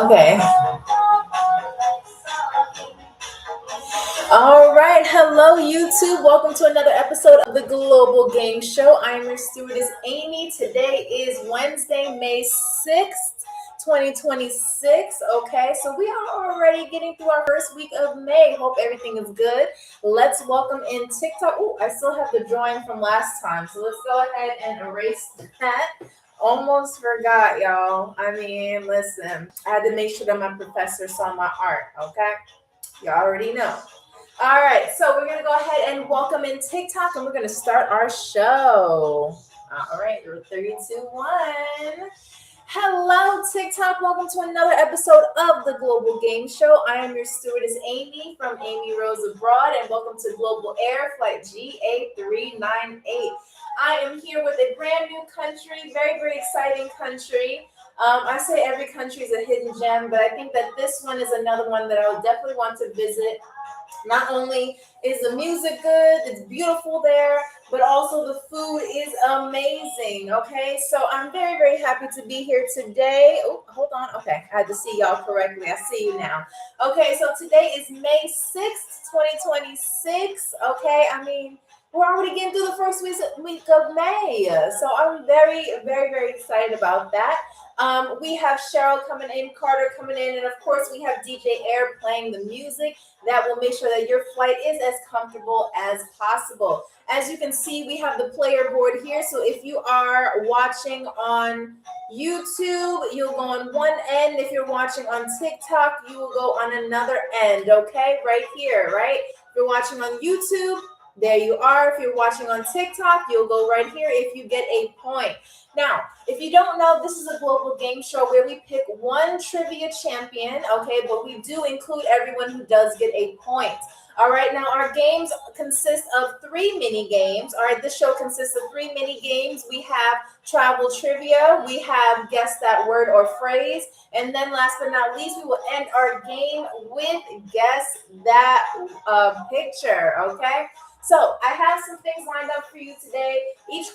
Okay. All right. Hello, YouTube. Welcome to another episode of the Global Game Show. I'm your stewardess, Amy. Today is Wednesday, May 6th, 2026. Okay, so we are already getting through our first week of May. Hope everything is good. Let's welcome in TikTok. Oh, I still have the drawing from last time. So let's go ahead and erase that. Almost forgot, y'all. I mean, listen, I had to make sure that my professor saw my art, okay? You already know. All right, so we're going to go ahead and welcome in TikTok, and we're going to start our show. All right, 3, 2, 1. Hello, TikTok. Welcome to another episode of the Global Game Show. I am your stewardess, Amy, from Amy Rose Abroad, and welcome to Global Air Flight GA398. I am here with a brand new country, very, very exciting country. I say every country is a hidden gem, but I think that this one is another one that I would definitely want to visit. Not only is the music good, it's beautiful there, but also the food is amazing, okay? So I'm very, very happy to be here today. Oh, hold on. Okay, I had to see y'all correctly. I see you now. Okay, so today is May 6th, 2026, okay? I mean, we're already getting through the first week of May, so I'm very, very, very excited about that. We have Cheryl coming in, Carter coming in, and of course we have DJ Air playing the music that will make sure that your flight is as comfortable as possible. As you can see, we have the player board here, so if you are watching on YouTube, you'll go on one end. If you're watching on TikTok, you will go on another end, okay? Right here, right? If you're watching on YouTube, there you are. If you're watching on TikTok, you'll go right here if you get a point. Now, if you don't know, this is a global game show where we pick one trivia champion, okay, but we do include everyone who does get a point. All right, now our games consist of 3 mini games. All right, this show consists of 3 mini games. We have travel trivia, we have guess that word or phrase, and then last but not least, we will end our game with guess that picture, okay? So I have some things lined up for you today. Each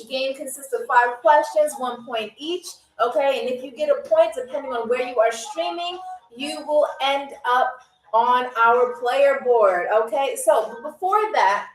game consists of 5 questions, 1 point each. Okay, and if you get a point, depending on where you are streaming, you will end up on our player board. Okay, so before that,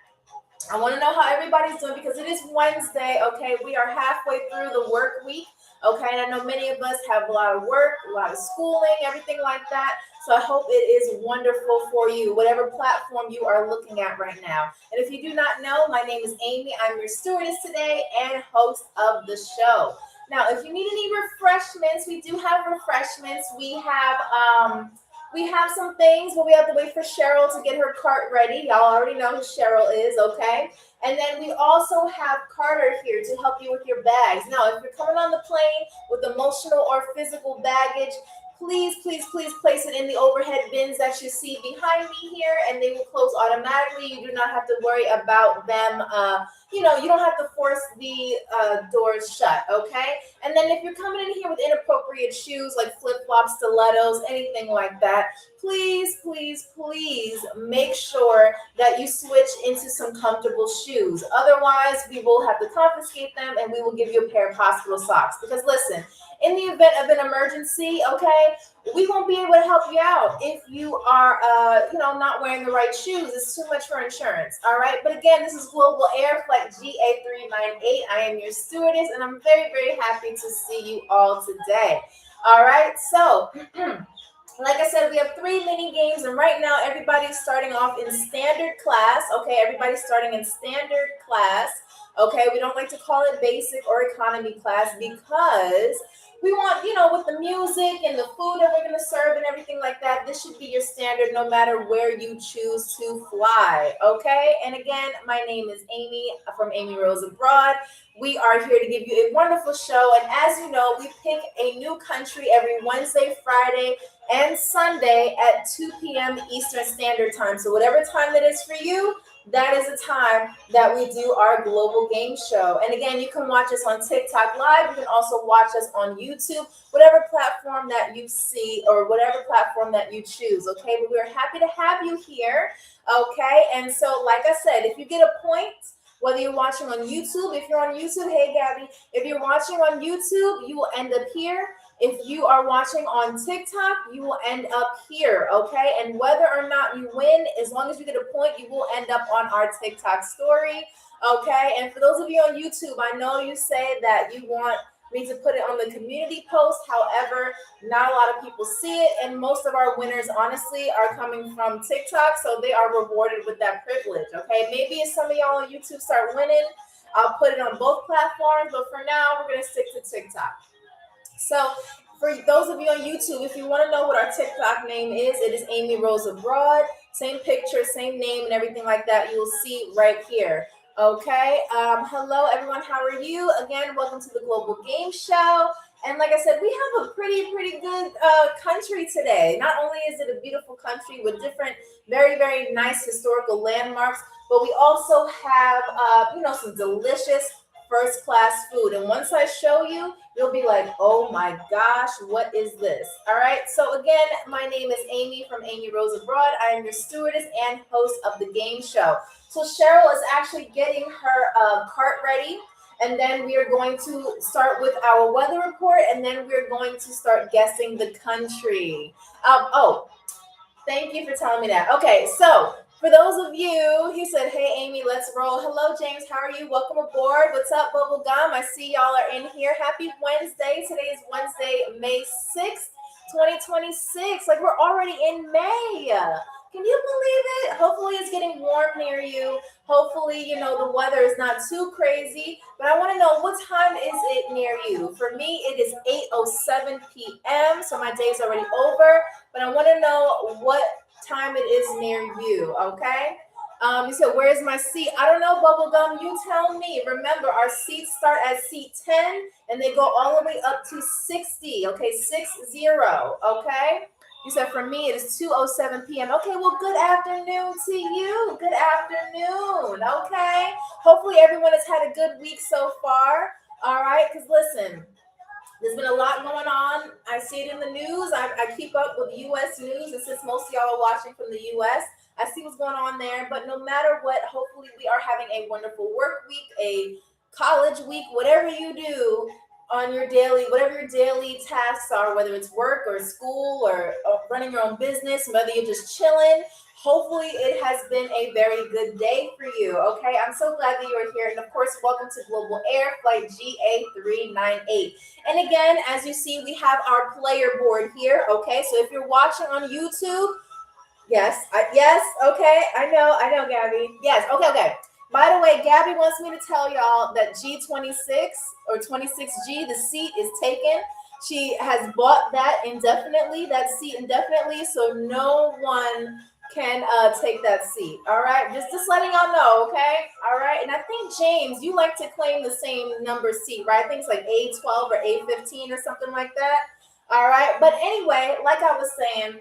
I want to know how everybody's doing because it is Wednesday. Okay, we are halfway through the work week. Okay, and I know many of us have a lot of work, a lot of schooling, everything like that. So I hope it is wonderful for you, whatever platform you are looking at right now. And if you do not know, my name is Amy. I'm your stewardess today and host of the show. Now, if you need any refreshments, we do have refreshments. We have some things, but we have to wait for Cheryl to get her cart ready. Y'all already know who Cheryl is, okay? And then we also have Carter here to help you with your bags. Now, if you're coming on the plane with emotional or physical baggage, please, please, please place it in the overhead bins that you see behind me here, and they will close automatically. You do not have to worry about them. You don't have to force the doors shut, okay? And then if you're coming in here with inappropriate shoes like flip-flops, stilettos, anything like that, please, please, please make sure that you switch into some comfortable shoes. Otherwise, we will have to confiscate them and we will give you a pair of hospital socks. Because listen, in the event of an emergency, okay, we won't be able to help you out if you are, not wearing the right shoes. It's too much for insurance, all right? But again, this is Global Air Flight GA398. I am your stewardess, and I'm very, very happy to see you all today. All right, so like I said, we have 3 mini games, and right now everybody's starting off in standard class. Okay, everybody's starting in standard class. Okay, we don't like to call it basic or economy class because we want, with the music and the food that we're going to serve and everything like that, this should be your standard no matter where you choose to fly. Okay, and again, my name is Amy from Amy Rose Abroad. We are here to give you a wonderful show, and as you know, we pick a new country every Wednesday, Friday, and Sunday at 2 p.m. Eastern Standard Time. So whatever time that is for you, that is the time that we do our global game show. And again, you can watch us on TikTok Live. You can also watch us on YouTube, whatever platform that you see or whatever platform that you choose, okay? But we're happy to have you here, okay? And so, like I said, if you get a point, whether you're watching on YouTube, if you're on YouTube, hey, Gabby, if you're watching on YouTube, you will end up here. If you are watching on TikTok, you will end up here, okay? And whether or not you win, as long as you get a point, you will end up on our TikTok story, okay? And for those of you on YouTube, I know you say that you want me to put it on the community post. However, not a lot of people see it, and most of our winners, honestly, are coming from TikTok, so they are rewarded with that privilege, okay? Maybe if some of y'all on YouTube start winning, I'll put it on both platforms, but for now, we're going to stick to TikTok. So for those of you on YouTube, if you want to know what our TikTok name is, it is Amy Rose Abroad. Same picture, same name, and everything like that. You'll see right here. Okay. Hello, everyone. How are you? Again, welcome to the Global Game Show. And like I said, we have a pretty good country today. Not only is it a beautiful country with different, very nice historical landmarks, but we also have, some delicious first class food. And once I show you, you'll be like, oh my gosh, what is this? All right. So again, my name is Amy from Amy Rose Abroad. I am your stewardess and host of the game show. So Cheryl is actually getting her cart ready. And then we are going to start with our weather report. And then we're going to start guessing the country. Thank you for telling me that. Okay. So for those of you, he said, hey, Amy, let's roll. Hello, James. How are you? Welcome aboard. What's up, Bubblegum? I see y'all are in here. Happy Wednesday. Today is Wednesday, May 6th, 2026. Like, we're already in May. Can you believe it? Hopefully it's getting warm near you. Hopefully, the weather is not too crazy. But I want to know, what time is it near you? For me, it is 8:07 p.m. So my day's already over. But I want to know what time it is near you, okay? You said, where's my seat? I don't know, Bubblegum. You tell me. Remember, our seats start at seat 10, and they go all the way up to 60, okay? 60, okay? You said, for me, it is 2:07 p.m. Okay, well, good afternoon to you. Good afternoon, okay? Hopefully everyone has had a good week so far, all right? Because, listen, there's been a lot going on. I see it in the news. I keep up with U.S. news, and since most of y'all are watching from the U.S., I see what's going on there. But no matter what, hopefully we are having a wonderful work week, a college week, whatever you do on your daily, whatever your daily tasks are, whether it's work or school or running your own business, whether you're just chilling. Hopefully it has been a very good day for you, okay? I'm so glad that you're here. And of course, welcome to Global Air Flight GA398. And again, as you see, we have our player board here, okay? So if you're watching on YouTube, yes, okay, I know, Gabby. Yes, okay. By the way, Gabby wants me to tell y'all that G26 or 26G, the seat is taken. She has bought that seat indefinitely, so no one can take that seat. All right, just letting y'all know, okay? All right, and I think James, you like to claim the same number seat, right? I think it's like A12 or A15 or something like that. All right, but anyway, like I was saying,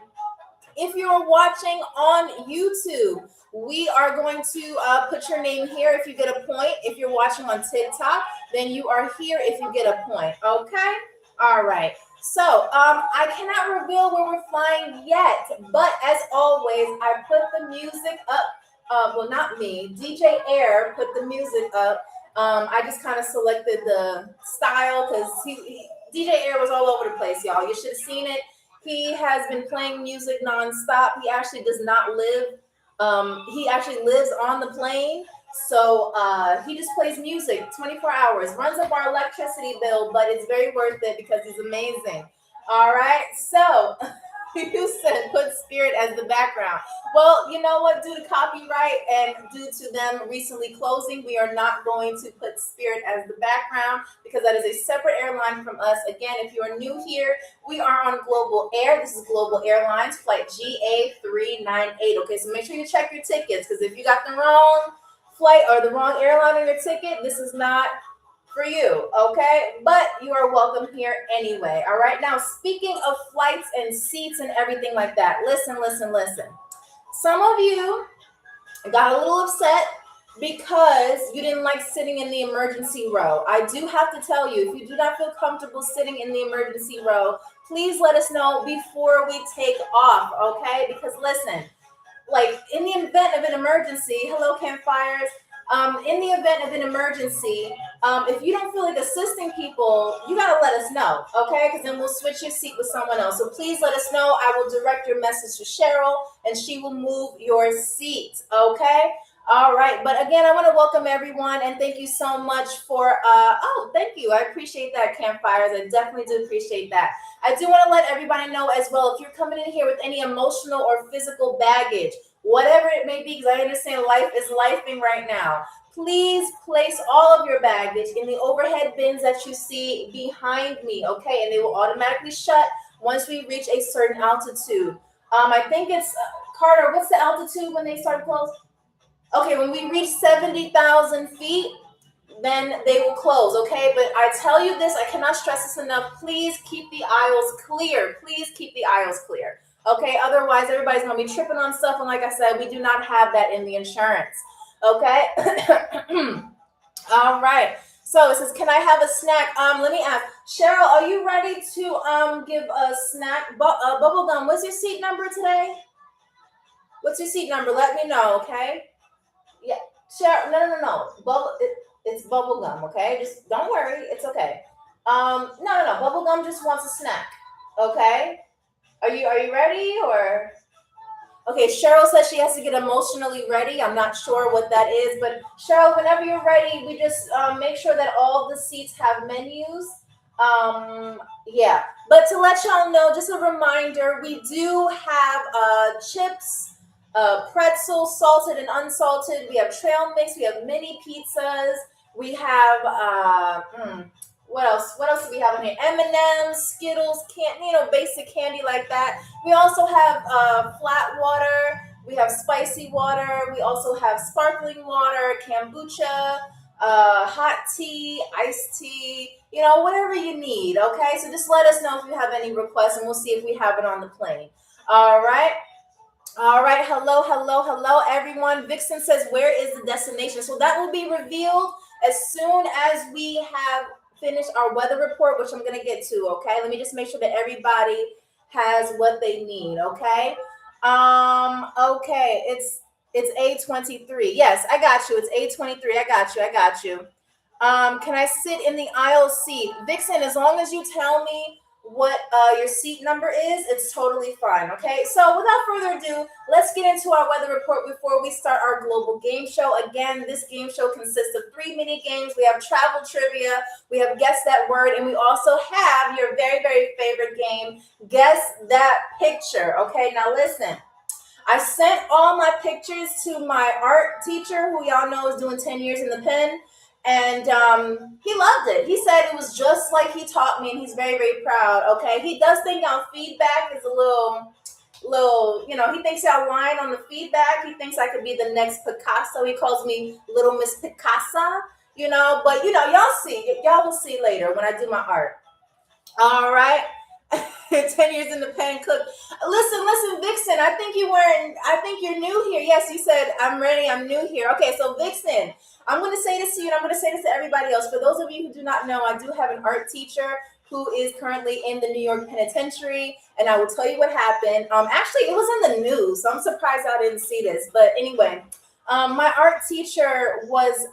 if you're watching on YouTube, we are going to put your name here if you get a point. If you're watching on TikTok, then you are here if you get a point. Okay? All right. So I cannot reveal where we're flying yet, but as always, I put the music up. Well, not me. DJ Air put the music up. I just kind of selected the style because DJ Air was all over the place, y'all. You should have seen it. He has been playing music nonstop. He actually does not live. He actually lives on the plane. So he just plays music 24 hours, runs up our electricity bill, but it's very worth it because he's amazing. All right. So you said put Spirit as the background. Well, you know what? Due to copyright and due to them recently closing, we are not going to put Spirit as the background because that is a separate airline from us. Again, if you are new here, we are on Global Air. This is Global Airlines, flight GA398. Okay, so make sure you check your tickets because if you got the wrong flight or the wrong airline on your ticket, this is not for you, okay? But you are welcome here anyway, all right? Now, speaking of flights and seats and everything like that, listen. Some of you got a little upset because you didn't like sitting in the emergency row. I do have to tell you, if you do not feel comfortable sitting in the emergency row, please let us know before we take off, okay? Because listen, like in the event of an emergency, hello campfires, In the event of an emergency, if you don't feel like assisting people, you gotta let us know, okay? Because then we'll switch your seat with someone else. So please let us know. I will direct your message to Cheryl, and she will move your seat, okay? All right. But again, I want to welcome everyone and thank you so much for, thank you. I appreciate that, Campfires. I definitely do appreciate that. I do want to let everybody know as well, if you're coming in here with any emotional or physical baggage, whatever it may be, because I understand life is lifing right now, please place all of your baggage in the overhead bins that you see behind me, okay? And they will automatically shut once we reach a certain altitude. I think it's, Carter, what's the altitude when they start to close? Okay, when we reach 70,000 feet, then they will close, okay? But I tell you this, I cannot stress this enough. Please keep the aisles clear. Please keep the aisles clear, okay? Otherwise, everybody's going to be tripping on stuff. And like I said, we do not have that in the insurance, okay? All right. So it says, can I have a snack? Let me ask. Cheryl, are you ready to give a snack? Bubblegum, what's your seat number today? What's your seat number? Let me know, okay? Yeah, Cheryl, no. It's bubblegum, okay? Just don't worry, it's okay. No. Bubblegum just wants a snack, okay? Are you ready or? Okay, Cheryl says she has to get emotionally ready. I'm not sure what that is, but Cheryl, whenever you're ready, we just make sure that all the seats have menus. Yeah, but to let y'all know, just a reminder, we do have chips, pretzels, salted and unsalted. We have trail mix. We have mini pizzas. We have what else? What else do we have in here? M&M's, Skittles, basic candy like that. We also have flat water. We have spicy water. We also have sparkling water, kombucha, hot tea, iced tea. Whatever you need. Okay, so just let us know if you have any requests, and we'll see if we have it on the plane. All right. All right, hello, everyone. Vixen says, where is the destination? So that will be revealed as soon as we have finished our weather report, which I'm going to get to, okay? Let me just make sure that everybody has what they need, okay? Okay, it's A23. Yes, I got you. It's A23. I got you. Can I sit in the aisle seat? Vixen, as long as you tell me what your seat number is, it's totally fine, okay? So without further ado, let's get into our weather report before we start our global game show. Again, this game show consists of 3 mini games. We have travel trivia, we have guess that word, and we also have your very, very favorite game, guess that picture, okay? Now listen, I sent all my pictures to my art teacher, who y'all know is doing 10 years in the pen. And he loved it. He said it was just like he taught me, and he's very, very proud. Okay, he does think our feedback is a little, he thinks I'm lying on the feedback. He thinks I could be the next Picasso. He calls me Little Miss Picasso, But y'all will see later when I do my art. All right. 10 years in the pen cook. Listen, Vixen, I think you're new here. Yes, you said, I'm ready, I'm new here. Okay, so Vixen, I'm going to say this to you, and I'm going to say this to everybody else. For those of you who do not know, I do have an art teacher who is currently in the New York Penitentiary, and I will tell you what happened. Actually, it was in the news, so I'm surprised I didn't see this. But anyway, my art teacher was,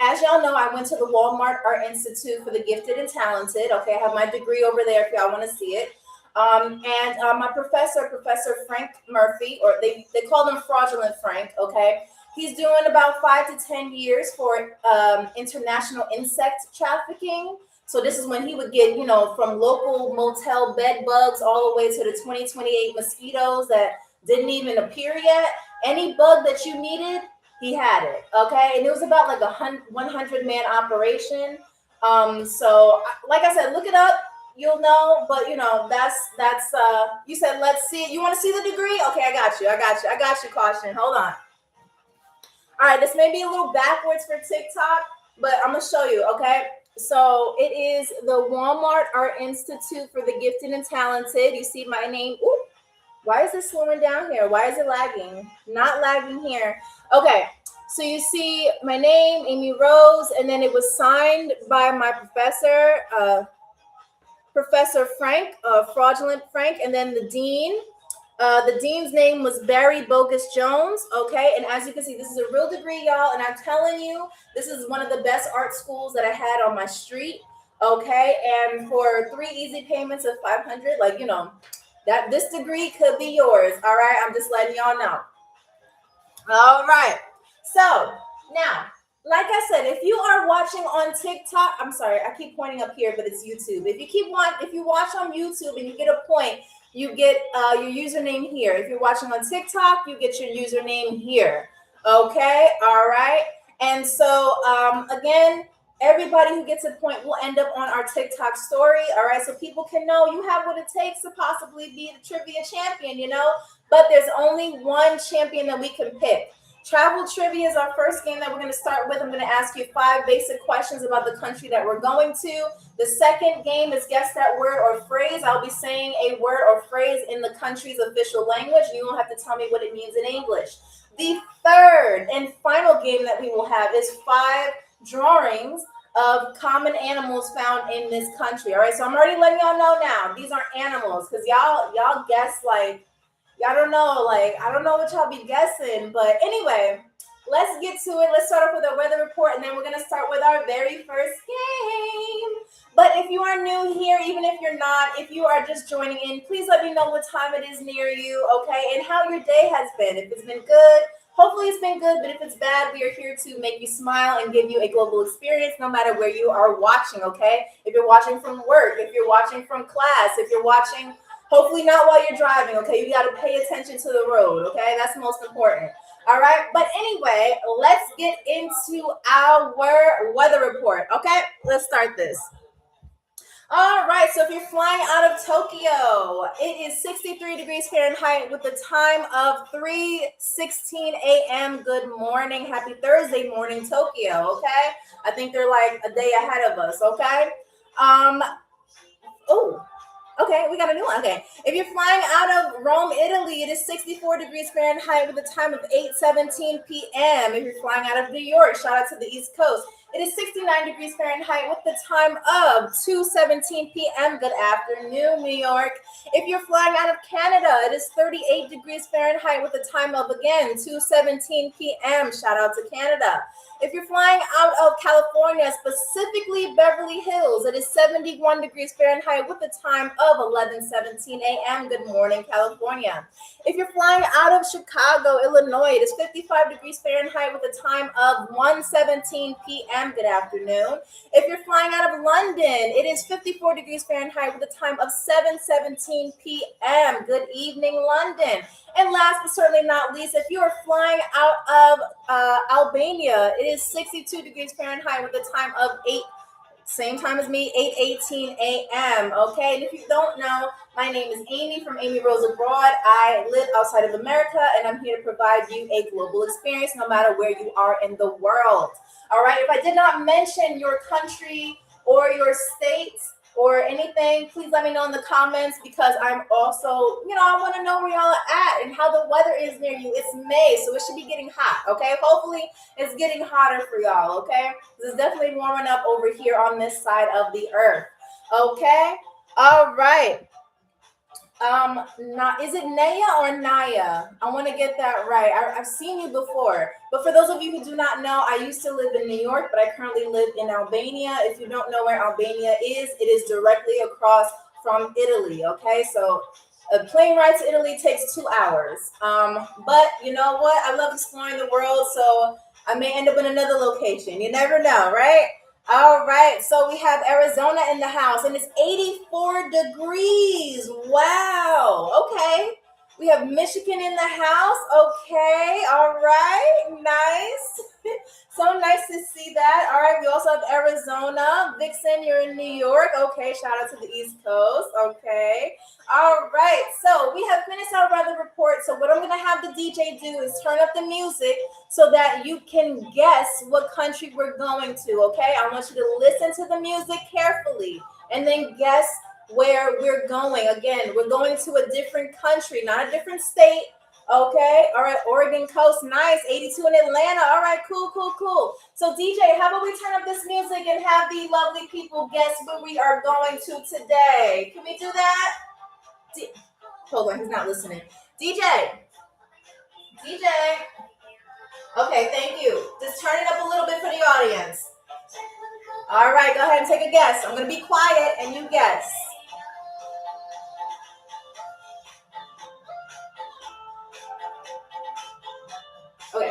as y'all know, I went to the Walmart Art Institute for the Gifted and Talented. Okay, I have my degree over there if y'all want to see it. And my professor, Professor Frank Murphy, or they call him Fraudulent Frank, okay? He's doing about 5 to 10 years for international insect trafficking. So this is when he would get, from local motel bed bugs all the way to the 2028 mosquitoes that didn't even appear yet. Any bug that you needed, he had it, okay? And it was about like a 100-man operation. So like I said, look it up. You'll know, but that's you said, let's see it. You want to see the degree? Okay, I got you, Caution. Hold on. All right, this may be a little backwards for TikTok, but I'm gonna show you, okay? So it is the Walmart Art Institute for the Gifted and Talented. You see my name. Ooh, why is it slowing down here? Why is it lagging? Not lagging here. Okay, so you see my name, Amy Rose, and then it was signed by my professor, Professor Frank, Fraudulent Frank, and then the dean, The dean's name was Barry Bogus Jones. Okay, and as you can see, this is a real degree, y'all. And I'm telling you, this is one of the best art schools that I had on my street. Okay, and for 3 easy payments of $500, like that this degree could be yours. All right, I'm just letting y'all know. All right, so now, like I said, if you are watching on TikTok, I'm sorry, I keep pointing up here, but it's YouTube. If you watch on YouTube and you get a point, you get your username here. If you're watching on TikTok, you get your username here. Okay, all right. And so again, everybody who gets a point will end up on our TikTok story. All right, so people can know you have what it takes to possibly be the trivia champion. But there's only one champion that we can pick. Travel trivia is our first game that we're going to start with. I'm going to ask you 5 basic questions about the country that we're going to. The second game is guess that word or phrase. I'll be saying a word or phrase in the country's official language, and you will have to tell me what it means in English. The third and final game that we will have is 5 drawings of common animals found in this country. All right, so I'm already letting y'all know now. These are animals because y'all guess like, y'all don't know, like, I don't know what y'all be guessing. But anyway, let's get to it. Let's start off with our weather report, and then we're going to start with our very first game. But if you are new here, even if you're not, if you are just joining in, please let me know what time it is near you, okay, and how your day has been. If it's been good, hopefully it's been good, but if it's bad, we are here to make you smile and give you a global experience no matter where you are watching, okay? If you're watching from work, if you're watching from class, if you're watching, hopefully not while you're driving, okay? You got to pay attention to the road, okay? That's most important. All right, but anyway, let's get into our weather report, okay? Let's start this. All right, so if you're flying out of Tokyo, it is 63 degrees Fahrenheit with the time of 3:16 a.m. Good morning. Happy Thursday morning, Tokyo, okay? I think they're like a day ahead of us, okay? Okay, we got a new one. Okay. If you're flying out of Rome, Italy, it is 64 degrees Fahrenheit with a time of 8:17 p.m. If you're flying out of New York, shout out to the East Coast, it is 69 degrees Fahrenheit with the time of 2:17 p.m. Good afternoon, New York. If you're flying out of Canada, it is 38 degrees Fahrenheit with the time of, again, 2:17 p.m. Shout out to Canada. If you're flying out of California, specifically Beverly Hills, it is 71 degrees Fahrenheit with the time of 11:17 a.m. Good morning, California. If you're flying out of Chicago, Illinois, it is 55 degrees Fahrenheit with a time of 1:17 p.m. Good afternoon. If you're flying out of London, it is 54 degrees Fahrenheit with a time of 7:17 p.m. Good evening, London. And last but certainly not least, if you are flying out of Albania, it is 62 degrees Fahrenheit with a time of same time as me, 8:18 a.m. Okay, and if you don't know, my name is Amy from Amy Rose Abroad. I live outside of America, and I'm here to provide you a global experience no matter where you are in the world. All right, if I did not mention your country or your state or anything, please let me know in the comments because I'm also, I want to know where y'all are at and how the weather is near you. It's May, so it should be getting hot, okay? Hopefully it's getting hotter for y'all, okay? This is definitely warming up over here on this side of the earth, okay? All right. Is it Naya or Naya? I want to get that right. I've seen you before. But for those of you who do not know, I used to live in New York, but I currently live in Albania. If you don't know where Albania is, it is directly across from Italy, okay? So a plane ride to Italy takes 2 hours. But you know what? I love exploring the world, so I may end up in another location. You never know, right? All right, so we have Arizona in the house, and it's 84 degrees. Wow, okay. We have Michigan in the house. Okay, all right, nice. So nice to see that. All right, we also have Arizona. Vixen, you're in New York. Okay, shout out to the East Coast. Okay, all right. So we have finished our weather report. So what I'm going to have the DJ do is turn up the music so that you can guess what country we're going to, okay? I want you to listen to the music carefully and then guess where we're going. Again, we're going to a different country, not a different state. Okay, all right, Oregon coast, nice. 82 in Atlanta. All right, cool. So DJ, how about we turn up this music and have the lovely people guess where we are going to today? Can we do that? Hold on, he's not listening. DJ. Okay, thank you. Just turn it up a little bit for the audience. All right, go ahead and take a guess. I'm going to be quiet and you guess. Okay.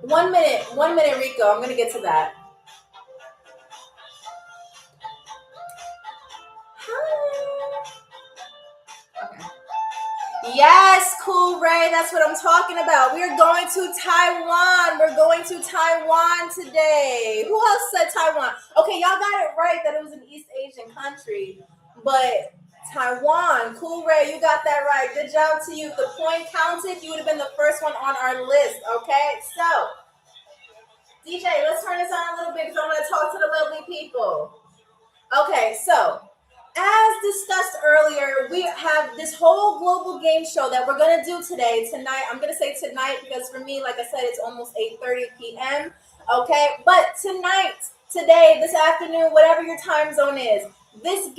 1 minute. 1 minute, Rico. I'm going to get to that. Yes, Cool Ray, that's what I'm talking about. We're going to Taiwan. We're going to Taiwan today. Who else said Taiwan? Okay, y'all got it right that it was an East Asian country, but Taiwan. Cool Ray, you got that right. Good job to you. If the point counted, you would have been the first one on our list, okay? So, DJ, let's turn this on a little bit because I want to talk to the lovely people. Okay, so as discussed earlier, we have this whole global game show that we're going to do tonight. I'm going to say tonight because for me, like I said, it's almost 8:30 p.m. Okay, but today, this afternoon, whatever your time zone is, this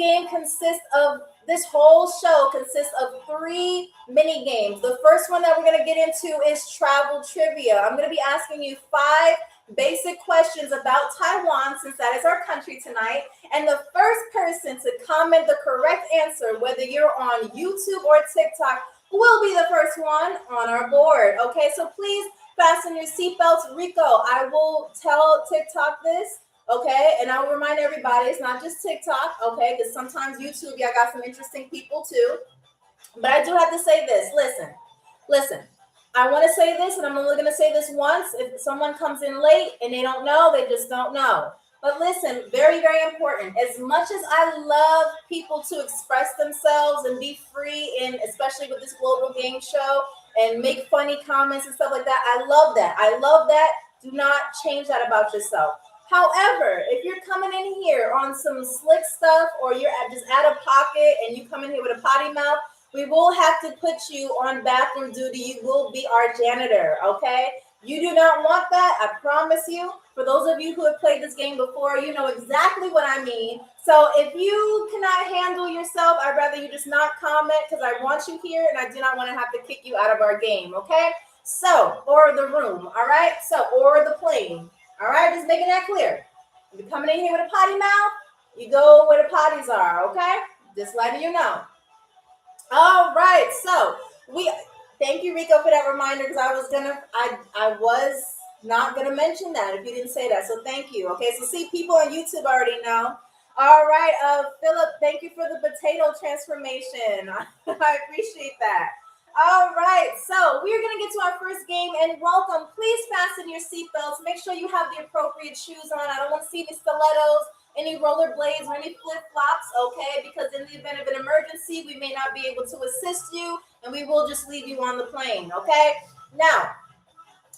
whole show consists of 3 mini games. The first one that we're going to get into is travel trivia. I'm going to be asking you 5 basic questions about Taiwan, since that is our country tonight. And the first person to comment the correct answer, whether you're on YouTube or TikTok, will be the first one on our board. Okay, so please fasten your seatbelts. Rico, I will tell TikTok this, okay? And I'll remind everybody, it's not just TikTok, okay? Because sometimes YouTube, y'all got some interesting people too. But I do have to say this. Listen. I want to say this, and I'm only going to say this once. If someone comes in late and they don't know, they just don't know. But listen, very, very important. As much as I love people to express themselves and be free, and especially with this global game show, and make funny comments and stuff like that, I love that. Do not change that about yourself. However, if you're coming in here on some slick stuff, or you're just out of pocket and you come in here with a potty mouth, we will have to put you on bathroom duty. You will be our janitor, okay? You do not want that, I promise you. For those of you who have played this game before, you know exactly what I mean. So if you cannot handle yourself, I'd rather you just not comment, because I want you here and I do not want to have to kick you out of our game, okay? So, or the room, all right? So, or the plane, all right? Just making that clear. If you're coming in here with a potty mouth, you go where the potties are, okay? Just letting you know. All right, so thank you, Rico, for that reminder, because I was not gonna mention that if you didn't say that. So thank you. Okay, so see, people on YouTube already know. All right, Philip, thank you for the potato transformation. I appreciate that. All right, so we're gonna get to our first game, and welcome. Please fasten your seatbelts. Make sure you have the appropriate shoes on. I don't want to see any stilettos, any rollerblades, or any flip-flops, okay? Because in the event of an emergency, we may not be able to assist you, and we will just leave you on the plane, okay? Now,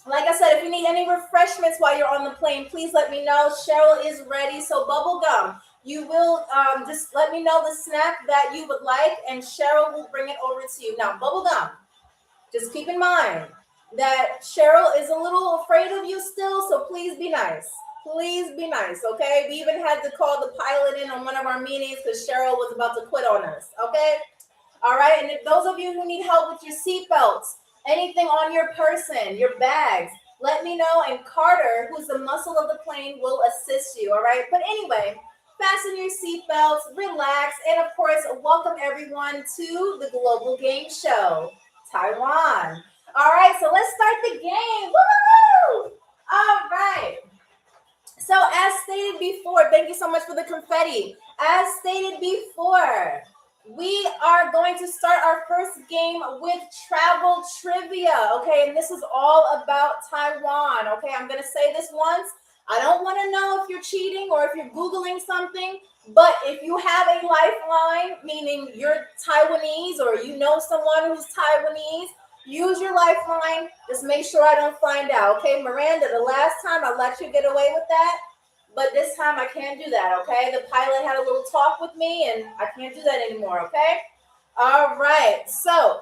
like I said, if you need any refreshments while you're on the plane, please let me know. Cheryl is ready. So bubble gum, you will just let me know the snack that you would like, and Cheryl will bring it over to you. Now, bubble gum, just keep in mind that Cheryl is a little afraid of you still, so please be nice. Please be nice, okay? We even had to call the pilot in on one of our meetings because Cheryl was about to quit on us, okay? All right, and if those of you who need help with your seatbelts, anything on your person, your bags, let me know, and Carter, who's the muscle of the plane, will assist you, all right? But anyway, fasten your seatbelts, relax, and of course, welcome everyone to the Global Game Show, Taiwan. All right, so let's start the game. Woo! All right. So as stated before, thank you so much for the confetti. As stated before, we are going to start our first game with travel trivia, okay? And this is all about Taiwan, okay? I'm going to say this once. I don't want to know if you're cheating or if you're Googling something, but if you have a lifeline, meaning you're Taiwanese or you know someone who's Taiwanese, use your lifeline. Just make sure I don't find out, okay? Miranda, the last time I let you get away with that, but this time I can't do that, okay? The pilot had a little talk with me, and I can't do that anymore, okay? All right, so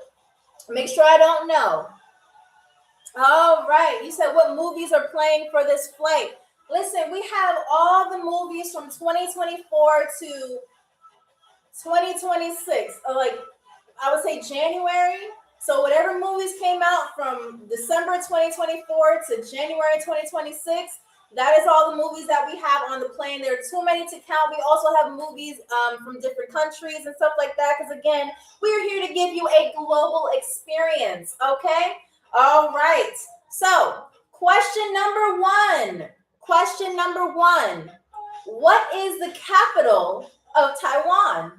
make sure I don't know. All right, you said what movies are playing for this flight? Listen, we have all the movies from 2024 to 2026. Like, I would say January. So whatever movies came out from December 2024 to January 2026, that is all the movies that we have on the plane. There are too many to count. We also have movies from different countries and stuff like that. Because again, we're here to give you a global experience. Okay. All right. So question number one. Question number one. What is the capital of Taiwan?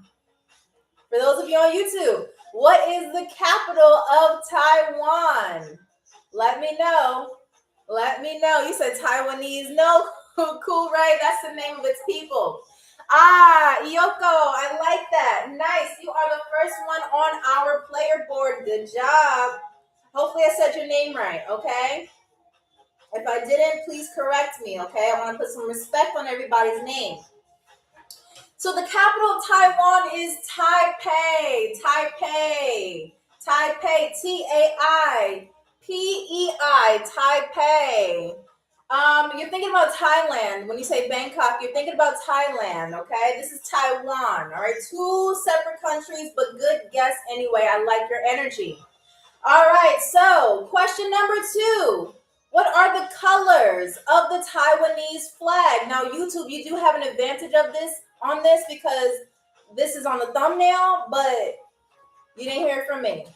For those of you on YouTube, what is the capital of Taiwan? Let me know. Let me know. You said Taiwanese. No, cool, right? That's the name of its people. Ah, Yoko, I like that. Nice. You are the first one on our player board. Good job. Hopefully I said your name right, okay? If I didn't, please correct me, okay? I want to put some respect on everybody's name. So the capital of Taiwan is Taipei. Taipei. Taipei. Taipei. Taipei. You're thinking about Thailand. When you say Bangkok, you're thinking about Thailand, okay? This is Taiwan, all right? Two separate countries, but good guess anyway. I like your energy. All right, so question number two. What are the colors of the Taiwanese flag? Now, YouTube, you do have an advantage of this on this because this is on the thumbnail, but you didn't hear it from me.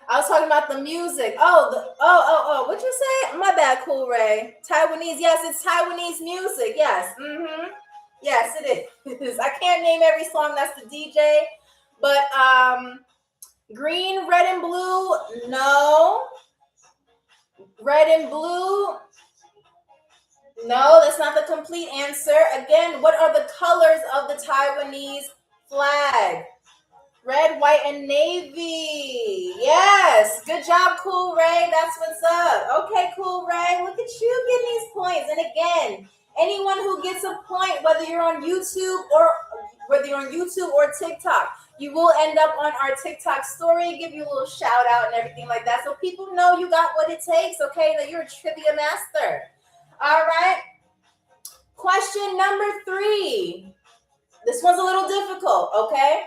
I was talking about the music. What'd you say? My bad, Cool Ray. Taiwanese, yes, it's Taiwanese music. Yes, yes, it is. I can't name every song. That's the DJ, but green, red, and blue. No. Red and blue. No, that's not the complete answer. Again, what are the colors of the Taiwanese flag? Red, white, and navy. Yes. Good job, Cool Ray. That's what's up. Okay, Cool Ray. Look at you getting these points. And again, anyone who gets a point, whether you're on YouTube or TikTok, you will end up on our TikTok story, give you a little shout out and everything like that. So people know you got what it takes, okay? That you're a trivia master. All right. Question number three. This one's a little difficult, okay?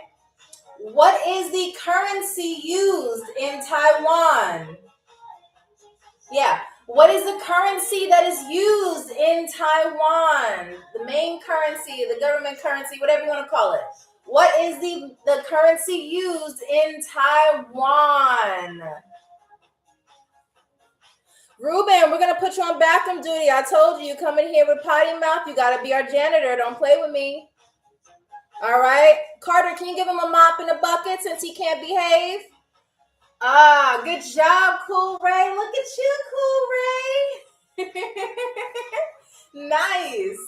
What is the currency used in Taiwan? Yeah. What is the currency that is used in Taiwan? The main currency, the government currency, whatever you want to call it. What is the currency used in Taiwan? Ruben, we're going to put you on bathroom duty. I told you come in here with potty mouth. You got to be our janitor. Don't play with me. All right. Carter, can you give him a mop and a bucket since he can't behave? Ah, good job, Cool Ray. Look at you, Cool Ray. Nice.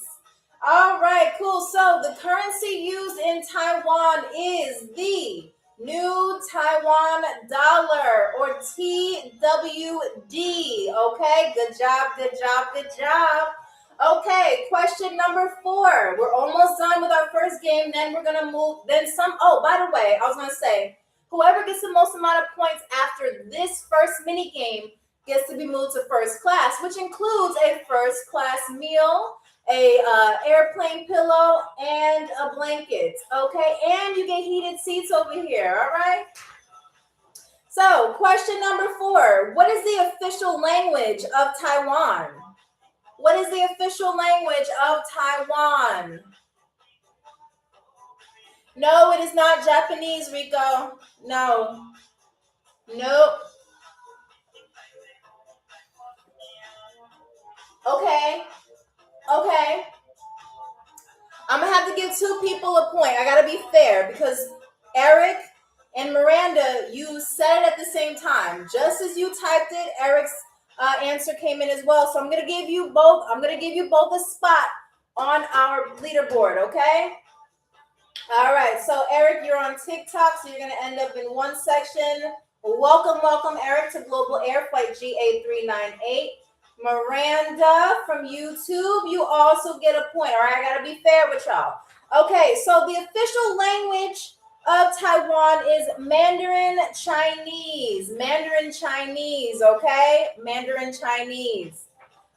All right, cool. So the currency used in Taiwan is the New Taiwan Dollar, or TWD. Okay, good job, good job, good job. Okay, question number 4. We're almost done with our first game. Then we're going to move. Oh, by the way, I was going to say, whoever gets the most amount of points after this first mini game gets to be moved to first class, which includes a first class meal, a airplane pillow, and a blanket. Okay, and you get heated seats over here. All right. So, question number 4. What is the official language of Taiwan? What is the official language of Taiwan? No, it is not Japanese, Rico. No. Nope. Okay. Okay. I'm going to have to give 2 people a point. I got to be fair because Eric and Miranda, you said it at the same time. Just as you typed it, Eric's answer came in as well. So I'm going to give you both. I'm going to give you both a spot on our leaderboard, okay? All right. So Eric, you're on TikTok, so you're going to end up in one section. Welcome, Eric, to Global Air Flight GA398. Miranda from YouTube, you also get a point. All right, I gotta be fair with y'all. Okay, so the official language of Taiwan is Mandarin Chinese. Mandarin Chinese, okay? Mandarin Chinese.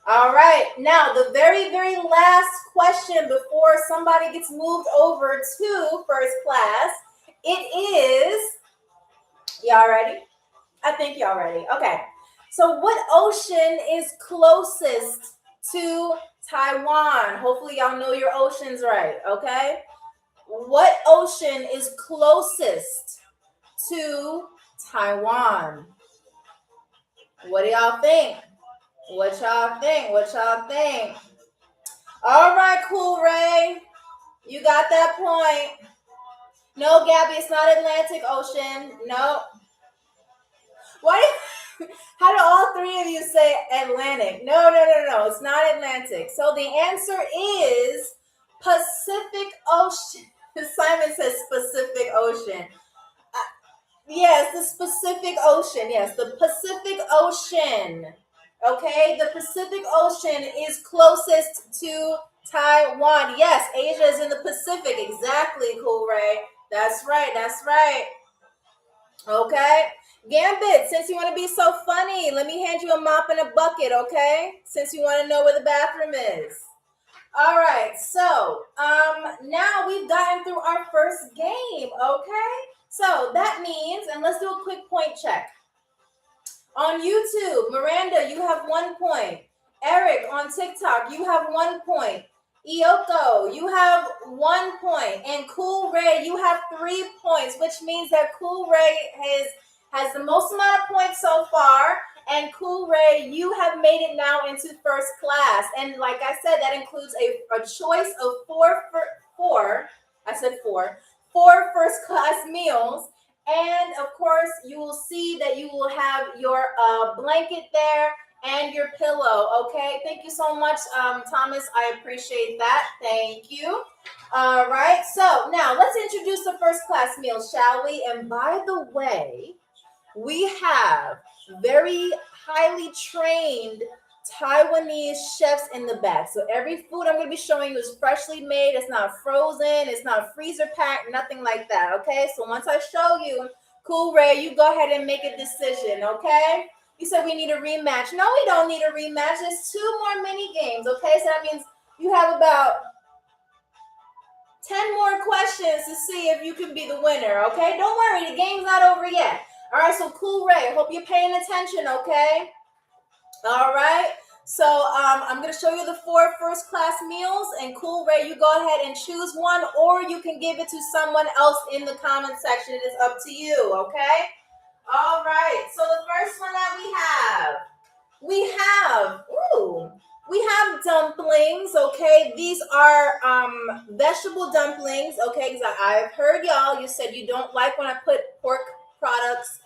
All right. Now, the very, very last question before somebody gets moved over to first class. It is, y'all ready? I think y'all ready. Okay. So, what ocean is closest to Taiwan? Hopefully, y'all know your oceans right. Okay. What ocean is closest to Taiwan? What do y'all think? What y'all think? What y'all think? All right, Cool Ray. You got that point. No, Gabby, it's not Atlantic Ocean. No. Why? How do all three of you say Atlantic? No. It's not Atlantic. So the answer is Pacific Ocean. Simon says Pacific Ocean. Yes, the Pacific Ocean. Yes, the Pacific Ocean. Okay, the Pacific Ocean is closest to Taiwan. Yes, Asia is in the Pacific. Exactly, Cool Ray. That's right. That's right. Okay. Gambit, since you want to be so funny, let me hand you a mop and a bucket, okay? Since you want to know where the bathroom is. All right, so now we've gotten through our first game, okay? So that means, and let's do a quick point check. On YouTube, Miranda, you have 1 point. Eric, on TikTok, you have 1 point. Iyoko, you have 1 point. And Cool Ray, you have 3 points, which means that Cool Ray has the most amount of points so far. And Cool Ray, you have made it now into first class. And like I said, that includes a choice of four first class meals. And of course, you will see that you will have your blanket there and your pillow. Okay, thank you so much, Thomas. I appreciate that. Thank you. All right, so now let's introduce the first class meals, shall we? And by the way, we have very highly trained Taiwanese chefs in the back. So every food I'm going to be showing you is freshly made. It's not frozen. It's not freezer packed, nothing like that. Okay. So once I show you, Cool Ray, you go ahead and make a decision. Okay. You said we need a rematch. No, we don't need a rematch. There's 2 more mini games. Okay. So that means you have about 10 more questions to see if you can be the winner. Okay. Don't worry. The game's not over yet. All right. So Cool Ray, hope you're paying attention. Okay. All right, so I'm going to show you the 4 first class meals, and Cool Ray, you go ahead and choose one, or you can give it to someone else in the comment section. It is up to you, okay? All right, so the first one that we have dumplings, okay? These are vegetable dumplings, okay? Because I've heard y'all, you said you don't like when I put pork products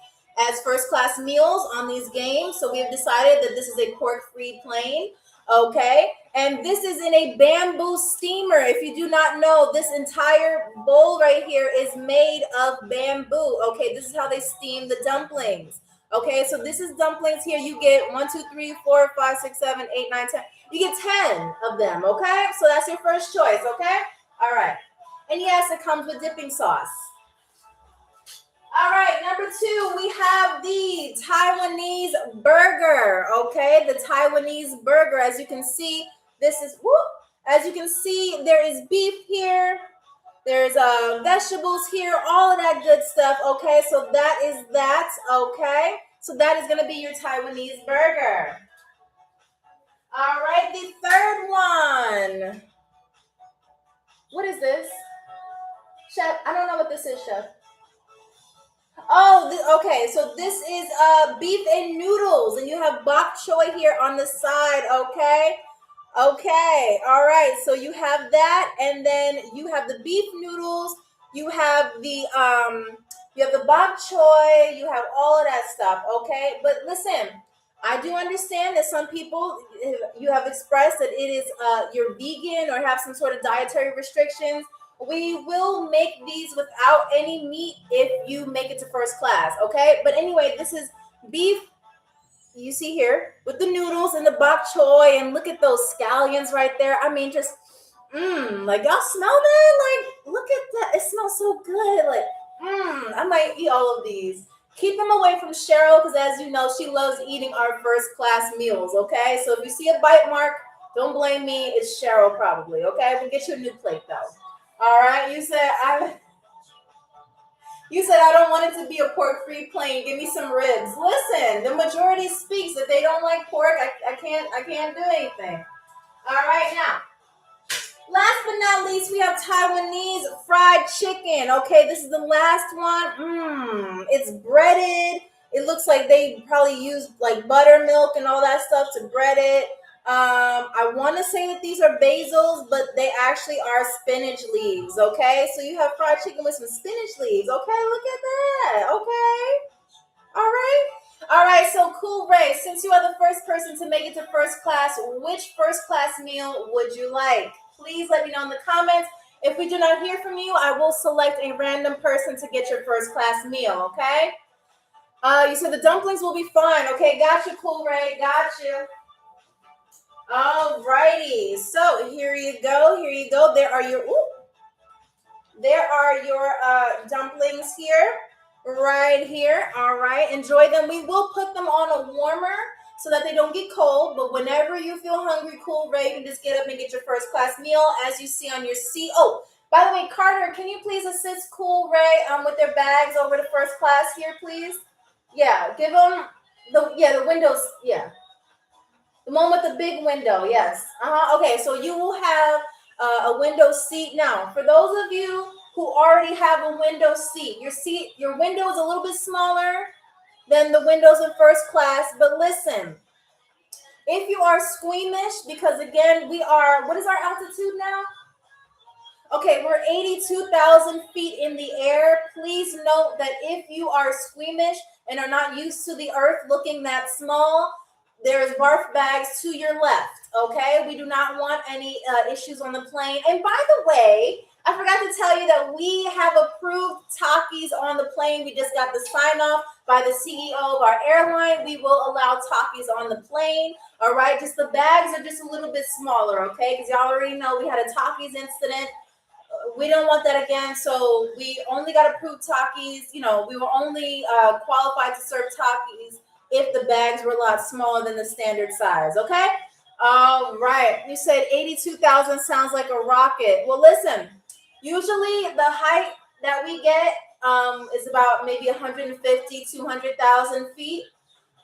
as first class meals on these games. So we have decided that this is a pork-free plain, okay? And this is in a bamboo steamer. If you do not know, this entire bowl right here is made of bamboo, okay? This is how they steam the dumplings, okay? So this is dumplings here. You get 1, 2, 3, 4, 5, 6, 7, 8, 9, 10. You get 10 of them, okay? So that's your first choice, okay? All right. And yes, it comes with dipping sauce. All right, number 2, we have the Taiwanese burger, okay? The Taiwanese burger, as you can see, as you can see, there is beef here, there's vegetables here, all of that good stuff, okay? So that is that, okay? So that is going to be your Taiwanese burger. All right, the third one. What is this? Chef, I don't know what this is, Chef. Oh, okay. So this is beef and noodles, and you have bok choy here on the side. Okay. Okay. All right. So you have that, and then you have the beef noodles. You have the bok choy. You have all of that stuff. Okay. But listen, I do understand that some people, you have expressed that it is you're vegan or have some sort of dietary restrictions. We will make these without any meat if you make it to first class, okay? But anyway, this is beef, you see here, with the noodles and the bok choy, and look at those scallions right there. I mean, just, like, y'all smell that? Like, look at that. It smells so good. Like, I might eat all of these. Keep them away from Cheryl because, as you know, she loves eating our first class meals, okay? So if you see a bite mark, don't blame me. It's Cheryl probably, okay? We'll get you a new plate, though. All right? You said I don't want it to be a pork-free plane. Give me some ribs. Listen, the majority speaks. If they don't like pork, I can't do anything. All right, now. Last but not least, we have Taiwanese fried chicken. Okay, this is the last one. It's breaded. It looks like they probably used like buttermilk and all that stuff to bread it. I want to say that these are basils, but they actually are spinach leaves. Okay, so you have fried chicken with some spinach leaves. Okay, look at that. Okay. All right, so Cool Ray, since you are the first person to make it to first class, which first class meal would you like? Please let me know in the comments. If we do not hear from you, I will select a random person to get your first class meal, okay? You said the dumplings will be fine. Okay, got you, Cool Ray, got you. All righty, so here you go. There are your dumplings here. Right here. All right. Enjoy them. We will put them on a warmer so that they don't get cold. But whenever you feel hungry, Cool Ray, you can just get up and get your first class meal as you see on your seat. Oh, by the way, Carter, can you please assist Cool Ray with their bags over to first class here, please? Yeah, give them the windows. Yeah. The one with the big window. Yes. Okay, so you will have a window seat. Now, for those of you who already have a window seat, your window is a little bit smaller than the windows in first class. But listen, if you are squeamish, because again, what is our altitude now? Okay, we're 82,000 feet in the air. Please note that if you are squeamish and are not used to the earth looking that small, there's barf bags to your left, okay? We do not want any issues on the plane. And by the way, I forgot to tell you that we have approved Takis on the plane. We just got the sign off by the CEO of our airline. We will allow Takis on the plane, all right? Just the bags are just a little bit smaller, okay? Because y'all already know we had a Takis incident. We don't want that again, so we only got approved Takis. You know, we were only qualified to serve Takis if the bags were a lot smaller than the standard size, okay? All right. You said 82,000 sounds like a rocket. Well, listen, usually the height that we get is about maybe 150, 200,000 feet.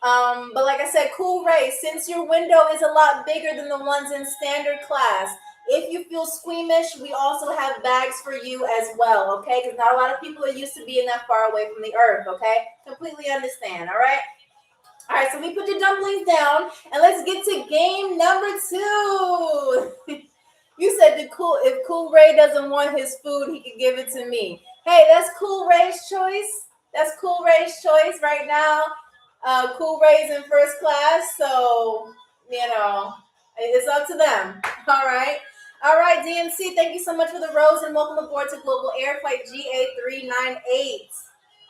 But like I said, Cool Ray, since your window is a lot bigger than the ones in standard class, if you feel squeamish, we also have bags for you as well, okay? Because not a lot of people are used to being that far away from the earth, okay? Completely understand, all right? All right, so we put your dumplings down, and let's get to game number 2. You said if Cool Ray doesn't want his food, he can give it to me. Hey, that's Cool Ray's choice. That's Cool Ray's choice right now. Cool Ray's in first class, so, you know, it's up to them. All right. All right, DMC, thank you so much for the rose, and welcome aboard to Global Air Flight GA398.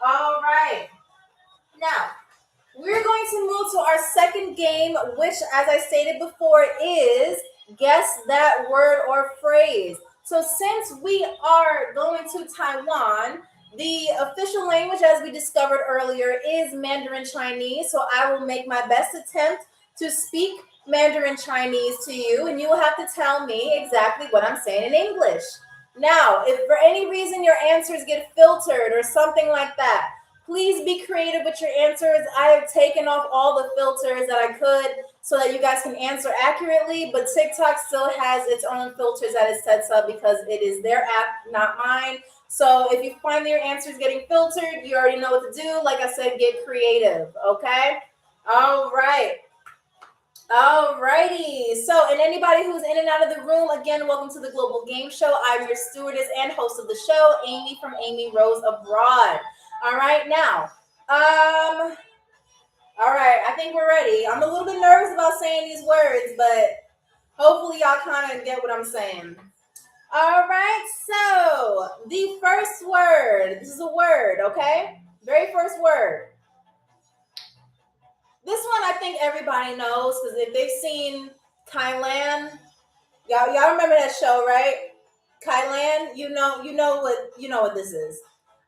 All right. Now, we're going to move to our second game, which, as I stated before, is Guess That Word or Phrase. So since we are going to Taiwan, the official language, as we discovered earlier, is Mandarin Chinese. So I will make my best attempt to speak Mandarin Chinese to you, and you will have to tell me exactly what I'm saying in English. Now, if for any reason your answers get filtered or something like that, please be creative with your answers. I have taken off all the filters that I could so that you guys can answer accurately, but TikTok still has its own filters that it sets up because it is their app, not mine. So if you find your answers getting filtered, you already know what to do. Like I said, get creative, okay? All right. All righty. So, and anybody who's in and out of the room, again, welcome to the Global Game Show. I'm your stewardess and host of the show, Amy from Amy Rose Abroad. All right, now, all right, I think we're ready. I'm a little bit nervous about saying these words, but hopefully y'all kind of get what I'm saying. All right, so the first word, this is a word, okay? Very first word. This one I think everybody knows because if they've seen Thailand, y'all remember that show, right? Thailand, you know what this is.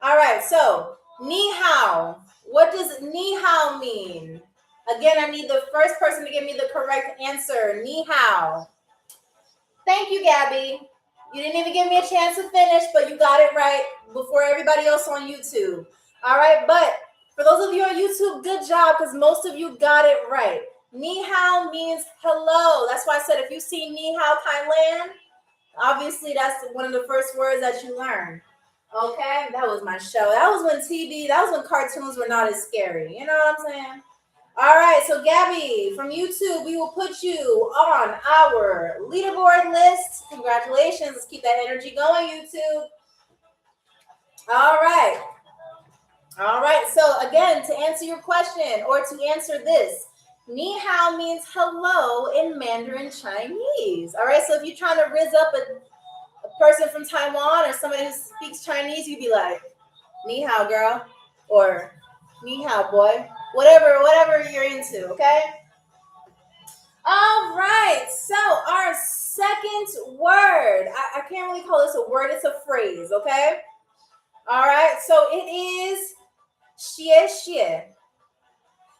All right, so Ni hao. What does ni hao mean? Again, I need the first person to give me the correct answer. Ni hao. Thank you, Gabby. You didn't even give me a chance to finish, but you got it right before everybody else on YouTube. All right, but for those of you on YouTube, good job, because most of you got it right. Ni hao means hello. That's why I said if you see ni hao Thailand, obviously that's one of the first words that you learn. Okay, that was my show. That was when that was when cartoons were not as scary. You know what I'm saying? All right, so Gabby from YouTube, we will put you on our leaderboard list. Congratulations. Let's keep that energy going, YouTube. All right. All right, so again, to answer your question or to answer this, ni hao means hello in Mandarin Chinese. All right, so if you're trying to riz up a person from Taiwan or somebody who speaks Chinese, you'd be like, ni hao, girl, or ni hao, boy. Whatever you're into, okay? All right, so our second word, I can't really call this a word, it's a phrase, okay? All right, so it is xie xie.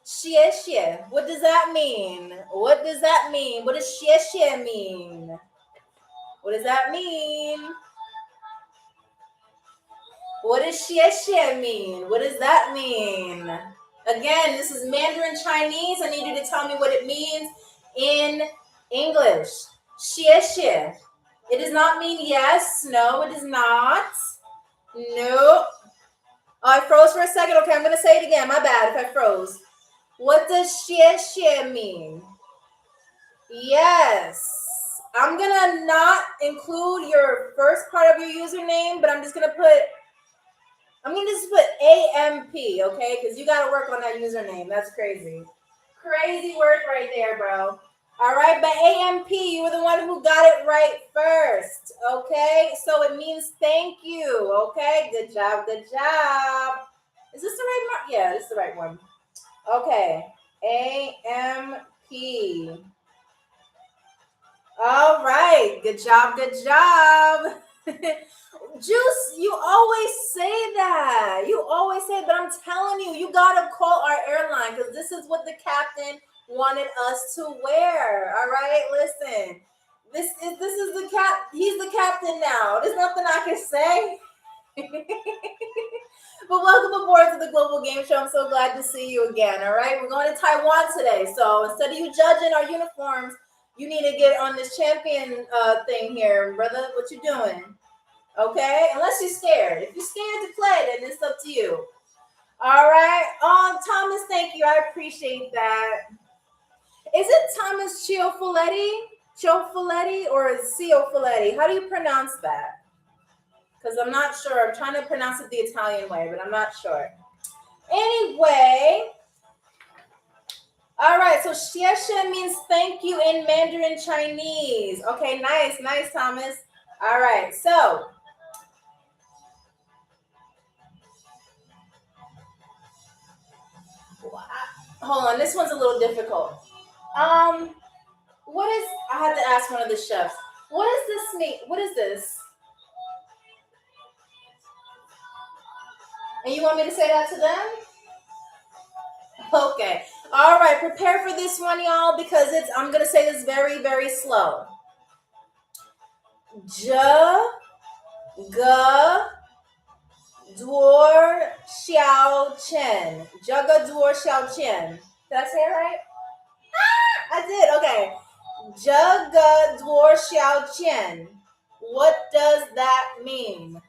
Xie xie. What does that mean? What does that mean? What does xie xie mean? What does that mean? What does xie xie mean? What does that mean? Again, this is Mandarin Chinese. I need you to tell me what it means in English. Xie xie. It does not mean yes. No, it does not. No. Oh, I froze for a second. Okay, I'm going to say it again. My bad if I froze. What does xie xie mean? Yes. I'm going to not include your first part of your username, but I'm just going to put AMP, okay? Because you got to work on that username. That's crazy. Crazy work right there, bro. All right, but AMP, you were the one who got it right first, okay? So it means thank you, okay? Good job, good job. Is this the right one? Yeah, this is the right one. Okay, AMP. All right, good job, good job. Juice, you always say that. You always say it, but I'm telling you, you gotta call our airline because this is what the captain wanted us to wear. All right, listen. This is the cap. He's the captain now. There's nothing I can say. But welcome aboard to the Global Game Show. I'm so glad to see you again. All right, we're going to Taiwan today. So instead of you judging our uniforms, you need to get on this champion thing here, brother. What you doing? Okay, unless you're scared. If you're scared to play, then it's up to you. All right. Thomas, thank you. I appreciate that. Is it Thomas Cioffoletti or Cioffoletti? How do you pronounce that? Because I'm not sure. I'm trying to pronounce it the Italian way, but I'm not sure. Anyway. All right. So xie xie means thank you in Mandarin Chinese. Okay, nice, Thomas. All right. So hold on, this one's a little difficult. I had to ask one of the chefs. What does this mean? What is this? And you want me to say that to them? Okay. All right, prepare for this one, y'all, because I'm going to say this very, very slow. Duor Xiao Chen. Duor Xiao Chen. Did I say it right? I did. Okay. Duor Xiao Chen. What does that mean?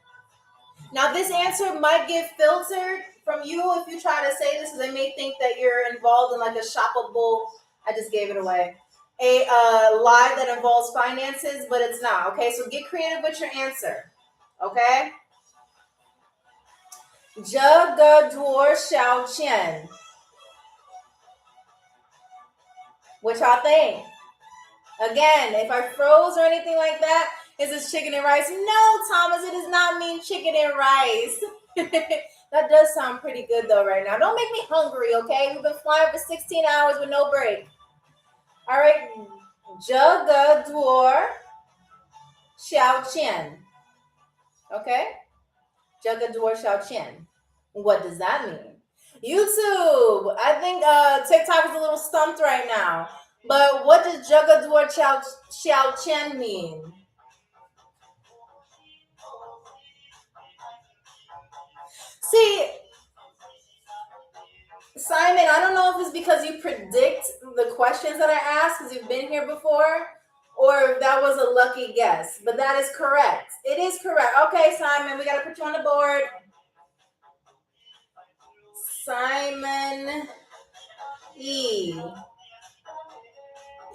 Now, this answer might get filtered from you if you try to say this, because they may think that you're involved in like a shoppable. I just gave it away. A lie that involves finances, but it's not. Okay, so get creative with your answer. Okay. Duor Xiao Qian. What y'all think? Again, if I froze or anything like that, is this chicken and rice? No, Thomas, it does not mean chicken and rice. That does sound pretty good though right now. Don't make me hungry, okay? We've been flying for 16 hours with no break. All right. Duor Xiao Qian. Okay? Duor Xiao Qian. What does that mean? YouTube. I think TikTok is a little stumped right now. But what does Jagadur Xiao Chen mean? See, Simon, I don't know if it's because you predict the questions that I ask because you've been here before, or if that was a lucky guess. But that is correct. It is correct. Okay, Simon, we got to put you on the board. Simon E.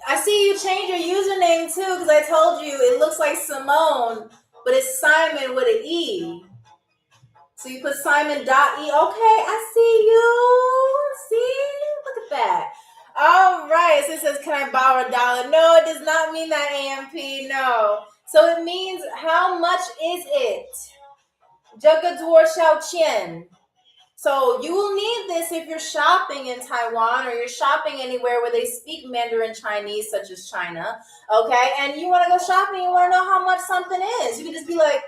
I see you change your username too because I told you it looks like Simone, but it's Simon with an E. So you put Simon.E. Okay, I see you. See? Look at that. All right. So it says, can I borrow $1? No, it does not mean that, AMP. No. So it means, how much is it? Jagadur Xiaoqian. So you will need this if you're shopping in Taiwan or you're shopping anywhere where they speak Mandarin Chinese, such as China. Okay. And you want to go shopping, you want to know how much something is. You can just be like,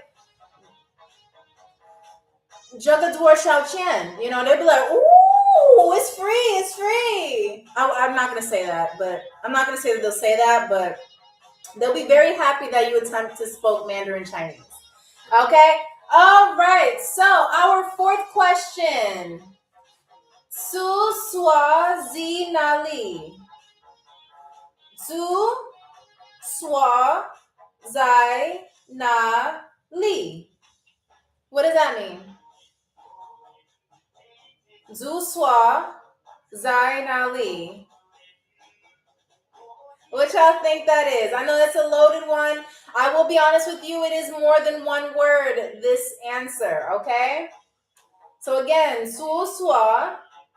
Jagadur Xiaoqian, you know, they'd be like, ooh, it's free, it's free. I'm not going to say that, but I'm not going to say that they'll say that, but they'll be very happy that you attempt to speak Mandarin Chinese. Okay? All right. So our fourth question. Su swa zi na li. Su swa zai na li. What does that mean? Zu swa zai na li. What y'all think that is? I know that's a loaded one. I will be honest with you, it is more than one word, this answer, okay? So again, su swa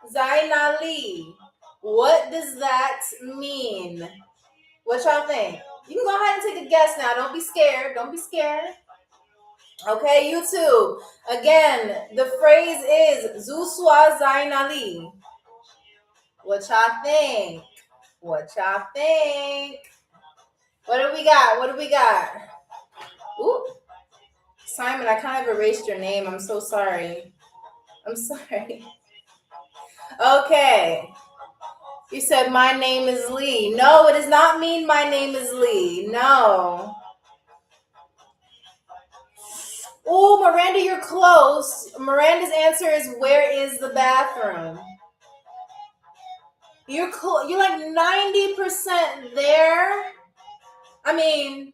zai na li. What does that mean? What y'all think? You can go ahead and take a guess now. Don't be scared. Don't be scared. Okay, YouTube. Again, the phrase is zu swa zai na li. What y'all think? What y'all think? What do we got? What do we got? Ooh. Simon, I kind of erased your name. I'm so sorry. I'm sorry. Okay. You said my name is Lee. No, it does not mean my name is Lee. No. Oh, Miranda, you're close. Miranda's answer is, where is the bathroom? You're like 90% there. I mean,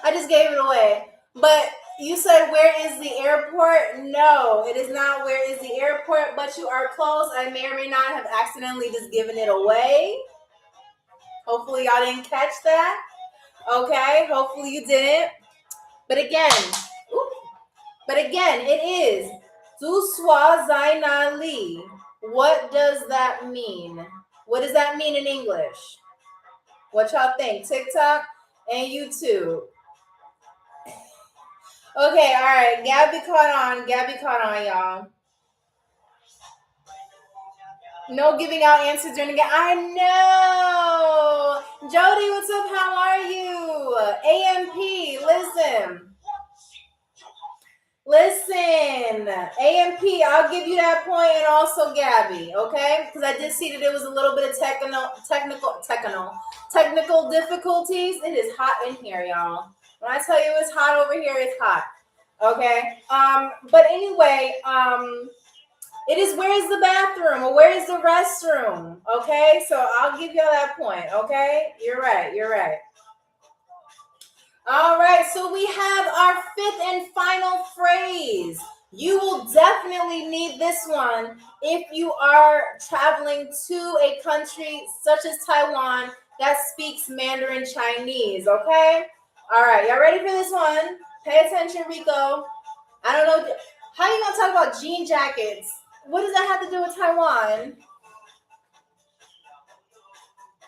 I just gave it away. But you said, where is the airport? No, it is not where is the airport, but you are close. I may or may not have accidentally just given it away. Hopefully y'all didn't catch that. Okay, hopefully you didn't. But again, it is Zu swa zai na li. What does that mean? What does that mean in English? What y'all think? TikTok and YouTube. Okay, all right. Gabby caught on, y'all. No giving out answers during the game. I know. Jody, what's up? How are you? AMP, listen. AMP, I'll give you that point, and also Gabby, okay? Because I did see that there was a little bit of technical difficulties. It is hot in here, y'all. When I tell you it's hot over here, it's hot. Okay. But anyway, it is, where is the bathroom or where is the restroom? Okay, so I'll give y'all that point. Okay, you're right. All right, so we have our fifth and final phrase. You will definitely need this one if you are traveling to a country such as Taiwan that speaks Mandarin Chinese. Okay, all right, y'all ready for this one? Pay attention, Rico. I don't know, how are you gonna talk about jean jackets? What does that have to do with Taiwan?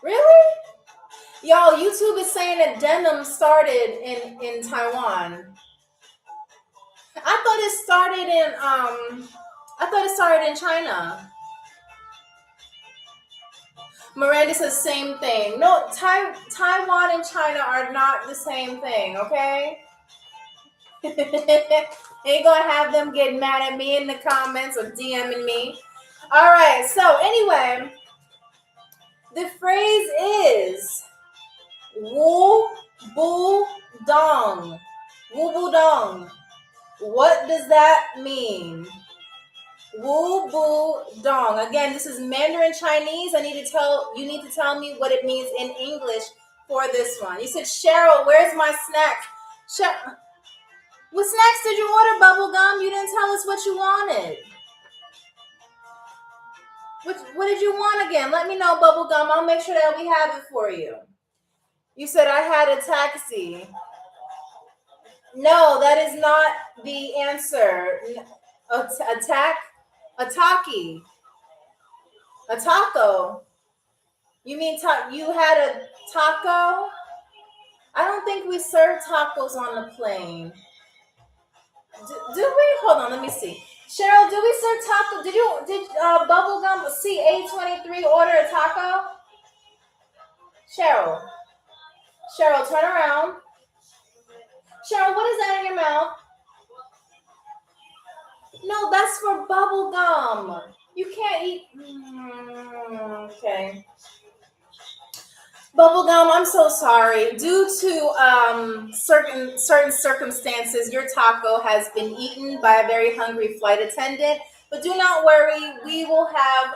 Really? Y'all, YouTube is saying that denim started in Taiwan. I thought it started in China. Miranda says same thing. No, Taiwan and China are not the same thing, okay? Ain't gonna have them get mad at me in the comments or DMing me. All right, so anyway, the phrase is Wu Bu Dong. Wu Bu Dong. What does that mean? Wu Bu Dong. Again, this is Mandarin Chinese. You need to tell me what it means in English for this one. You said, Cheryl, where's my snack? What snacks did you order, Bubblegum? You didn't tell us what you wanted. What did you want again? Let me know, Bubblegum. I'll make sure that we have it for you. You said I had a taxi. No, that is not the answer. A taco. You mean you had a taco? I don't think we serve tacos on the plane. Do we? Hold on, let me see. Cheryl, do we serve taco? Did Bubblegum CA23 order a taco? Cheryl, turn around. Cheryl, what is that in your mouth? No, that's for Bubblegum. You can't eat. Okay. Bubblegum, I'm so sorry. Due to certain circumstances, your taco has been eaten by a very hungry flight attendant. But do not worry, we will have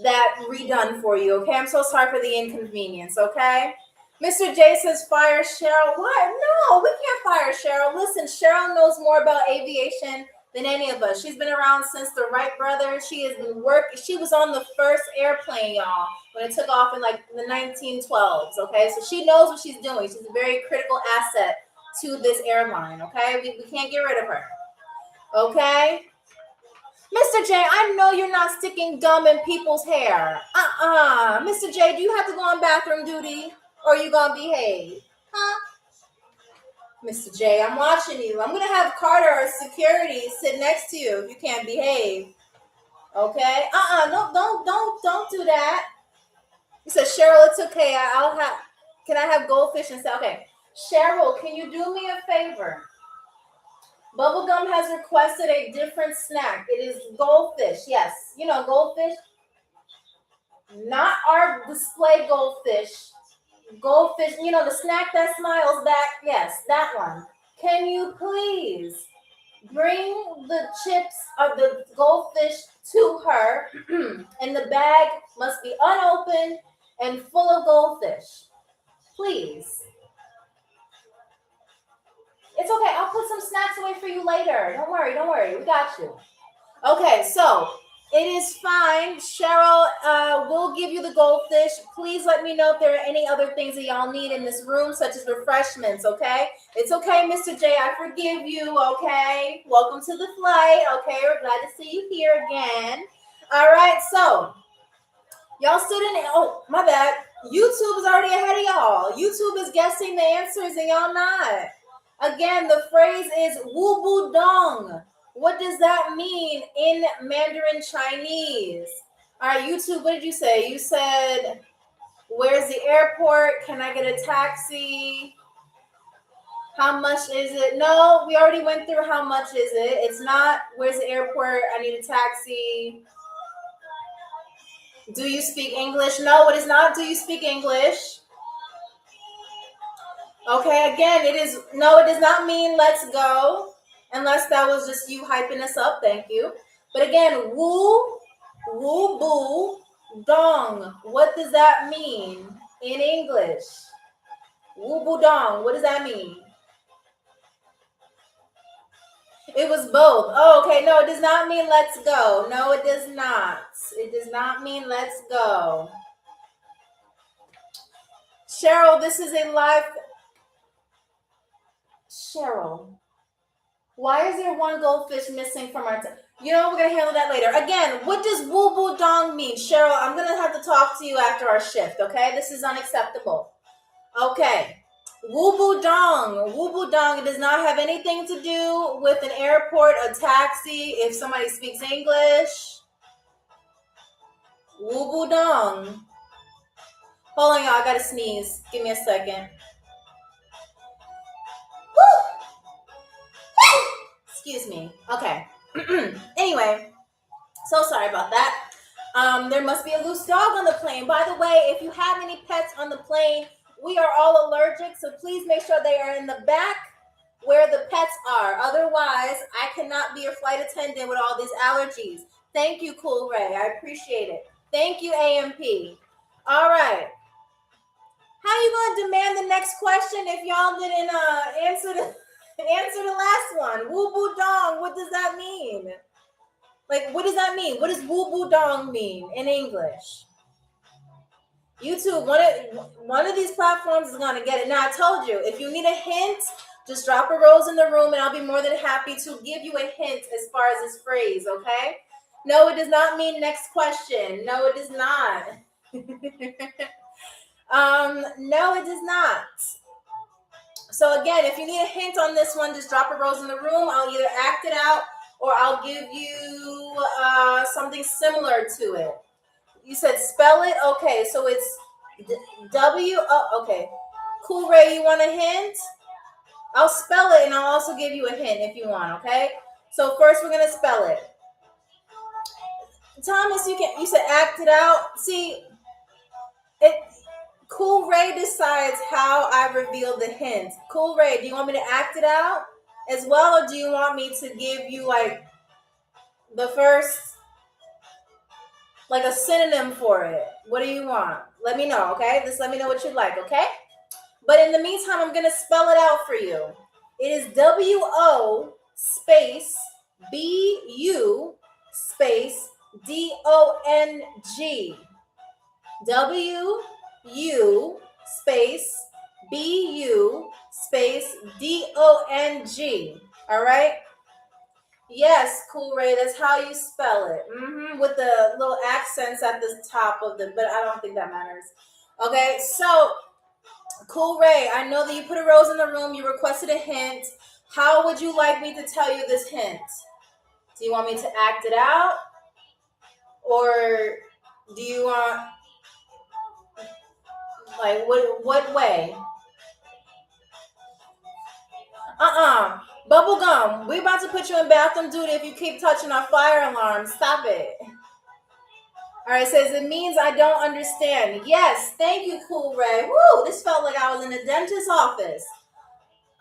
that redone for you, okay? I'm so sorry for the inconvenience, okay? Mr. J says, fire Cheryl. What? No, we can't fire Cheryl. Listen, Cheryl knows more about aviation than any of us. She's been around since the Wright brothers. She has been working. She was on the first airplane, y'all, when it took off in like the 1912s, okay? So she knows what she's doing. She's a very critical asset to this airline, okay? We can't get rid of her, okay? Mr. J, I know you're not sticking gum in people's hair. Mr. J, do you have to go on bathroom duty or are you going to behave? Huh? Mr. J, I'm watching you. I'm going to have Carter or security sit next to you if you can't behave. Okay? No, don't do that. He said, Cheryl, it's okay. Can I have goldfish instead? Okay. Cheryl, can you do me a favor? Bubblegum has requested a different snack. It is goldfish. Yes. You know, goldfish. Not our display goldfish. Goldfish, you know, the snack that smiles back. Yes, that one. Can you please bring the chips of the goldfish to her? And the bag must be unopened and full of goldfish. Please. It's okay. I'll put some snacks away for you later. Don't worry. We got you. Okay, so it is fine. Cheryl will give you the goldfish. Please let me know if there are any other things that y'all need in this room, such as refreshments, okay? It's okay, Mr. J. I forgive you, okay? Welcome to the flight, okay? We're glad to see you here again. All right, so y'all stood in. Oh, my bad. YouTube is already ahead of y'all. YouTube is guessing the answers and y'all not. Again, the phrase is Wu Bu Dong. What does that mean in Mandarin Chinese? All right, YouTube, what did you say? You said, where's the airport? Can I get a taxi? How much is it? No, we already went through how much is it. It's not, where's the airport? I need a taxi. Do you speak English? No, it is not. Do you speak English? Okay, again, it does not mean let's go. Unless that was just you hyping us up, thank you. But again, Wu Bu Dong. What does that mean in English? Wu Bu Dong. What does that mean? It was both. Oh, okay. No, it does not mean let's go. No, it does not. It does not mean let's go. Cheryl, this is a live. Cheryl. Why is there one goldfish missing from our we're going to handle that later. Again, what does Wu Bu Dong mean? Cheryl, I'm going to have to talk to you after our shift, okay? This is unacceptable. Okay. Wu Bu Dong. Wu Bu Dong. It does not have anything to do with an airport, a taxi, if somebody speaks English. Wu Bu Dong. Hold on, y'all. I got to sneeze. Give me a second. Woo! Excuse me. Okay. Anyway, so sorry about that. There must be a loose dog on the plane. By the way, if you have any pets on the plane, we are all allergic, so please make sure they are in the back where the pets are. Otherwise, I cannot be your flight attendant with all these allergies. Thank you, Cool Ray. I appreciate it. Thank you, AMP. All right. How you gonna demand the next question if y'all didn't answer the last one? Woo boo dong. What does that mean? Like, what does that mean? What does woo boo dong mean in English? YouTube, one of these platforms is gonna get it. Now I told you, if you need a hint, just drop a rose in the room, and I'll be more than happy to give you a hint as far as this phrase. Okay? No, it does not mean next question. No, it does not. No, it does not. So again, if you need a hint on this one, just drop a rose in the room. I'll either act it out or I'll give you something similar to it. You said spell it? Okay, so it's W. Oh, okay. Cool Ray, you want a hint? I'll spell it and I'll also give you a hint if you want, okay? So first we're going to spell it. Thomas, you said act it out. See, Cool Ray decides how I reveal the hint. Cool Ray, do you want me to act it out as well, or do you want me to give you like the first, like a synonym for it? What do you want? Let me know, okay? Just let me know what you'd like, okay? But in the meantime, I'm going to spell it out for you. It is W-O space B-U space D-O-N-G. W-U space B-U space D-O-N-G. All right? Yes, Cool Ray, that's how you spell it. With the little accents at the top of the, but I don't think that matters. Okay, so Cool Ray, I know that you put a rose in the room. You requested a hint. How would you like me to tell you this hint? Do you want me to act it out? Or do you want, like, what way? Bubblegum, we're about to put you in bathroom duty if you keep touching our fire alarm. Stop it. All right, it says it means I don't understand. Yes, thank you, Cool Ray. Woo, this felt like I was in a dentist's office.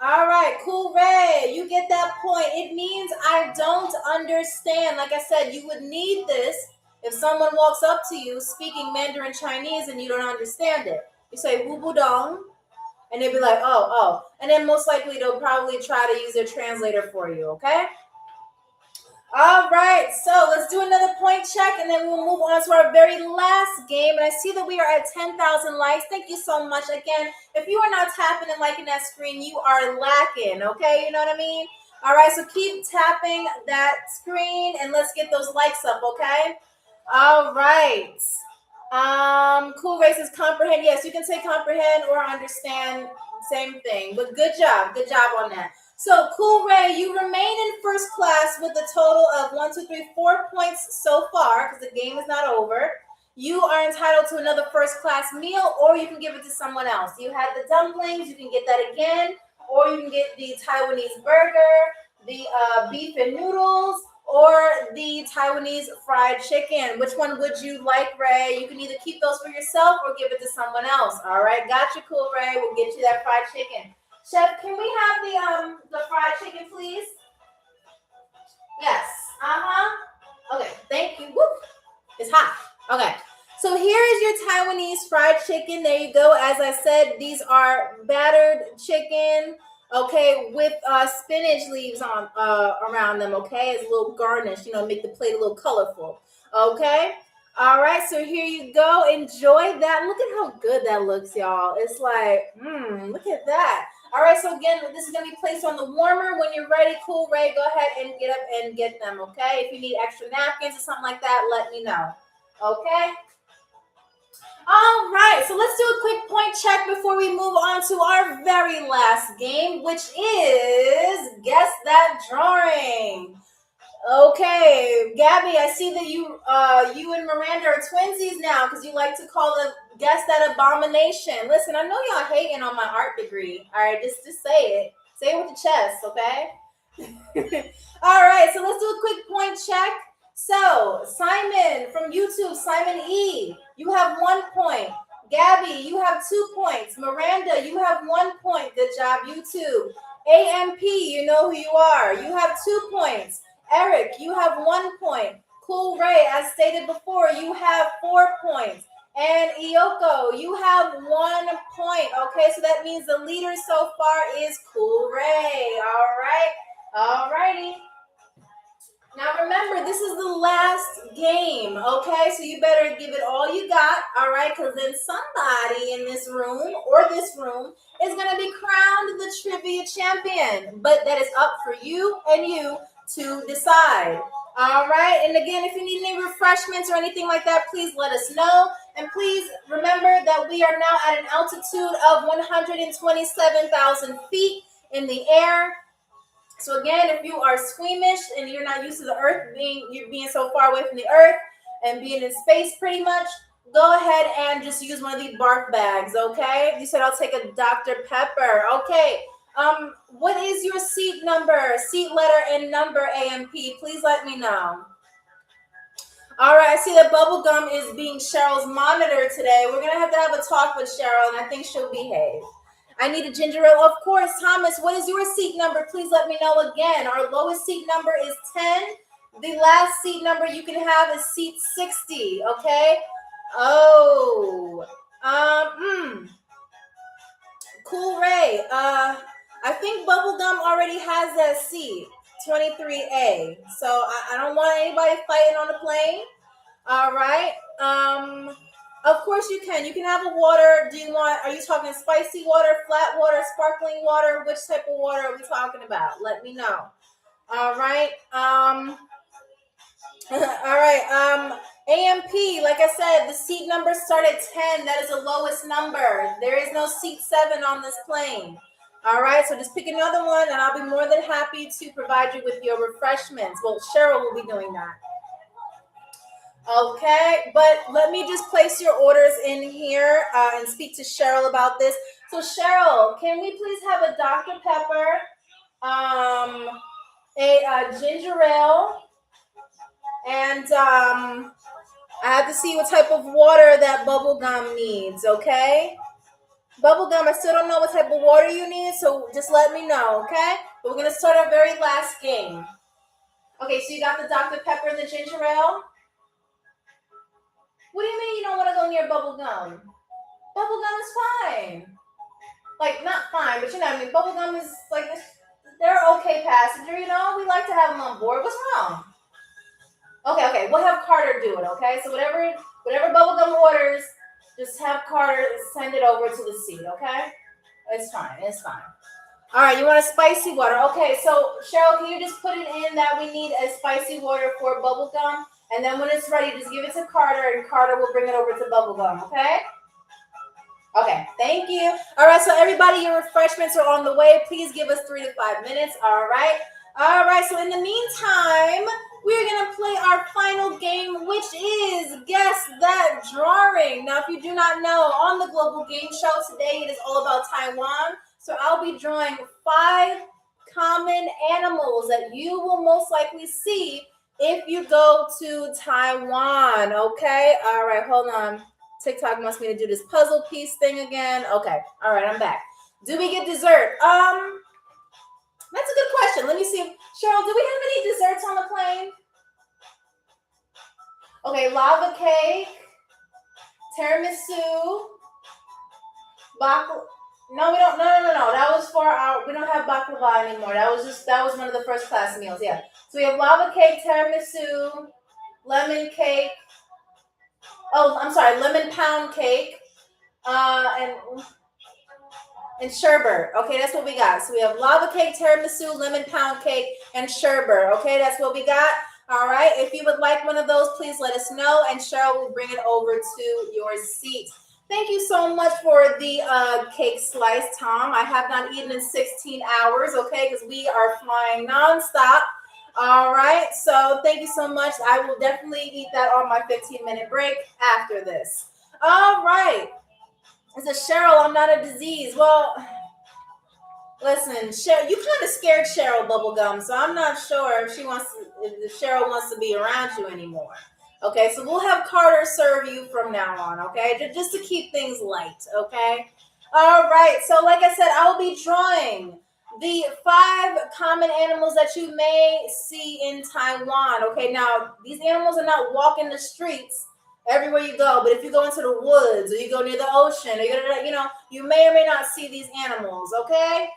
All right, Cool Ray, you get that point. It means I don't understand. Like I said, you would need this if someone walks up to you speaking Mandarin Chinese and you don't understand it. You say wu bu dong, and they'll be like, oh. And then most likely they'll probably try to use their translator for you, okay? All right, so let's do another point check, and then we'll move on to our very last game. And I see that we are at 10,000 likes. Thank you so much. Again, if you are not tapping and liking that screen, you are lacking, okay? You know what I mean? All right, so keep tapping that screen, and let's get those likes up, okay? All right. Cool Ray says comprehend. Yes, you can say comprehend or understand, same thing. But good job on that. So, Cool Ray, you remain in first class with a total of 4 points so far, because the game is not over. You are entitled to another first class meal, or you can give it to someone else. You had the dumplings, you can get that again, or you can get the Taiwanese burger, the beef and noodles, or the Taiwanese fried chicken. Which one would you like, Ray? You can either keep those for yourself or give it to someone else. All right, gotcha, Cool Ray. We'll get you that fried chicken. Chef, can we have the fried chicken, please? Yes. Okay, thank you. Woo. It's hot. Okay. So here is your Taiwanese fried chicken. There you go. As I said, these are battered chicken, okay, with spinach leaves on around them, okay, as a little garnish, make the plate a little colorful, okay? All right, so here you go. Enjoy that. Look at how good that looks, y'all. It's like, look at that. All right, so again, this is going to be placed on the warmer. When you're ready, Cool Ray, go ahead and get up and get them, okay? If you need extra napkins or something like that, let me know, okay? All right, so let's do a quick point check before we move on to our very last game, which is Guess That Drawing. Okay, Gabby, I see that you and Miranda are twinsies now because you like to call them Guess That Abomination. Listen, I know y'all hating on my art degree. All right, just say it. Say it with your chest, okay? All right, so let's do a quick point check. So, Simon from YouTube, Simon E, you have 1 point. Gabby, you have 2 points. Miranda, you have 1 point. Good job, YouTube. AMP, you know who you are. You have 2 points. Eric, you have 1 point. Cool Ray, as stated before, you have 4 points. And Iyoko, you have 1 point. Okay, so that means the leader so far is Cool Ray. All right. All righty. Now remember, this is the last game, okay? So you better give it all you got, all right? Because then somebody in this room or this room is going to be crowned the trivia champion. But that is up for you and you to decide. All right. And again, if you need any refreshments or anything like that, please let us know. And please remember that we are now at an altitude of 127,000 feet in the air. So again, if you are squeamish and you're not used to the earth being so far away from the earth and being in space pretty much, go ahead and just use one of these barf bags, okay? You said I'll take a Dr. Pepper. Okay. What is your seat number, seat letter, and number, AMP? Please let me know. All right, I see that Bubblegum is being Cheryl's monitor today. We're going to have a talk with Cheryl, and I think she'll behave. I need a ginger ale. Of course, Thomas, what is your seat number? Please let me know again. Our lowest seat number is 10. The last seat number you can have is seat 60, okay? Oh, Cool Ray. I think Bubblegum already has that seat, 23A. So I don't want anybody fighting on the plane. All right. Of course you can. You can have a water. Are you talking spicy water, flat water, sparkling water? Which type of water are we talking about? Let me know. All right. All right. AMP, like I said, the seat numbers start at 10. That is the lowest number. There is no seat 7 on this plane. All right, so just pick another one, and I'll be more than happy to provide you with your refreshments. Well, Cheryl will be doing that. Okay, but let me just place your orders in here and speak to Cheryl about this. So, Cheryl, can we please have a Dr. Pepper, a ginger ale, and I have to see what type of water that Bubblegum needs, okay? Bubblegum, I still don't know what type of water you need, so just let me know, okay? But we're going to start our very last game. Okay, so you got the Dr. Pepper and the ginger ale? What do you mean you don't want to go near Bubblegum? Bubblegum is fine. Like, not fine, but you know what I mean? Bubblegum is, like, they're an okay passenger, you know? We like to have them on board. What's wrong? Okay, we'll have Carter do it, okay? So whatever Bubblegum orders, just have Carter send it over to the seat, okay? It's fine. All right, you want a spicy water? Okay, so Cheryl, can you just put it in that we need a spicy water for Bubblegum? And then when it's ready, just give it to Carter, and Carter will bring it over to Bubblegum, okay? Okay, thank you. All right, so everybody, your refreshments are on the way. Please give us 3 to 5 minutes, all right? All right, so in the meantime, we're going to play our final game, which is Guess That Drawing. Now, if you do not know, on the Global Game Show today, it is all about Taiwan. So I'll be drawing 5 common animals that you will most likely see if you go to Taiwan, okay? All right, hold on. TikTok wants me to do this puzzle piece thing again. Okay, all right, I'm back. Do we get dessert? That's a good question. Let me see. Cheryl, do we have any desserts on the plane? Okay, lava cake, tiramisu, baklava. No, we don't. No. That was for we don't have baklava anymore. That was one of the first class meals. Yeah. So we have lava cake, tiramisu, lemon cake. Oh, I'm sorry, lemon pound cake, and sherbet. Okay, that's what we got. So we have lava cake, tiramisu, lemon pound cake, and sherbet. Okay, that's what we got. All right. If you would like one of those, please let us know, and Cheryl will bring it over to your seat. Thank you so much for the cake slice, Tom. I have not eaten in 16 hours, okay, because we are flying nonstop. All right, so thank you so much. I will definitely eat that on my 15-minute break after this. All right. It says, Cheryl, I'm not a disease. Well, Listen, Cheryl, you kind of scared Cheryl Bubblegum, so I'm not sure if Cheryl wants to be around you anymore. Okay, so we'll have Carter serve you from now on, okay? Just to keep things light, okay? All right, so like I said, I will be drawing the 5 common animals that you may see in Taiwan, okay? Now, these animals are not walking the streets everywhere you go, but if you go into the woods or you go near the ocean, or you may or may not see these animals, okay?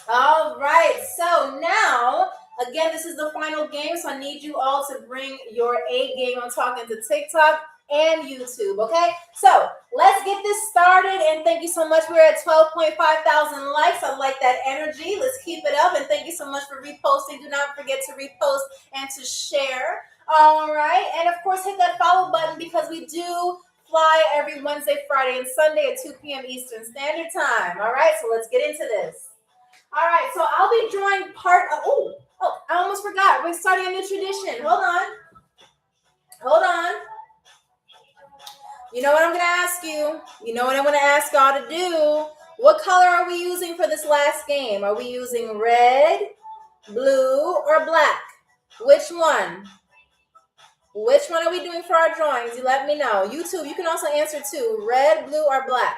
All right, so now, again, this is the final game, so I need you all to bring your A game on talking to TikTok and YouTube, okay? So let's get this started, and thank you so much. We're at 12.5 thousand likes. I like that energy. Let's keep it up, and thank you so much for reposting. Do not forget to repost and to share. All right, and of course, hit that follow button because we do fly every Wednesday, Friday, and Sunday at 2 p.m. Eastern Standard Time. All right, so let's get into this. All right, so I'll be drawing part of, I almost forgot. We're starting a new tradition. Hold on. You know what I'm going to ask you? You know what I'm going to ask y'all to do? What color are we using for this last game? Are we using red, blue, or black? Which one? Which one are we doing for our drawings? You let me know. YouTube, you can also answer too. Red, blue, or black?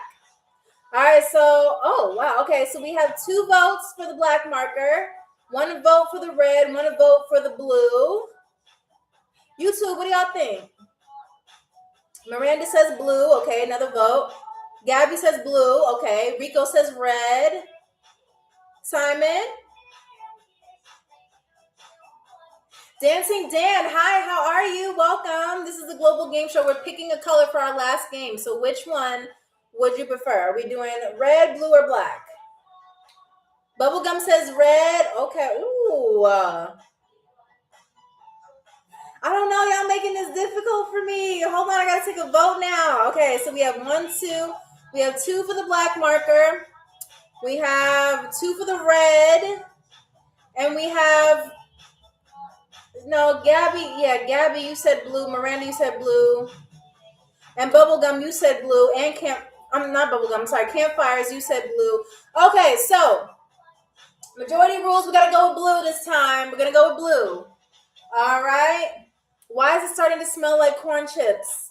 All right, so, oh, wow. Okay, so we have 2 votes for the black marker, 1 vote for the red, 1 vote for the blue. YouTube, what do y'all think? Miranda says blue. Okay, another vote. Gabby says blue. Okay, Rico says red. Simon? Dancing Dan, hi, how are you? Welcome. This is the Global Game Show. We're picking a color for our last game. So which one would you prefer? Are we doing red, blue, or black? Bubblegum says red. Okay. Ooh. I don't know. Y'all making this difficult for me. Hold on. I got to take a vote now. Okay. So we have 1, 2. We have 2 for the black marker. We have 2 for the red. And we have... No, Gabby, you said blue. Miranda, you said blue. And Bubblegum, you said blue. And Campfires, you said blue. Okay, so majority rules, we gotta go with blue this time. We're gonna go with blue. All right. Why is it starting to smell like corn chips?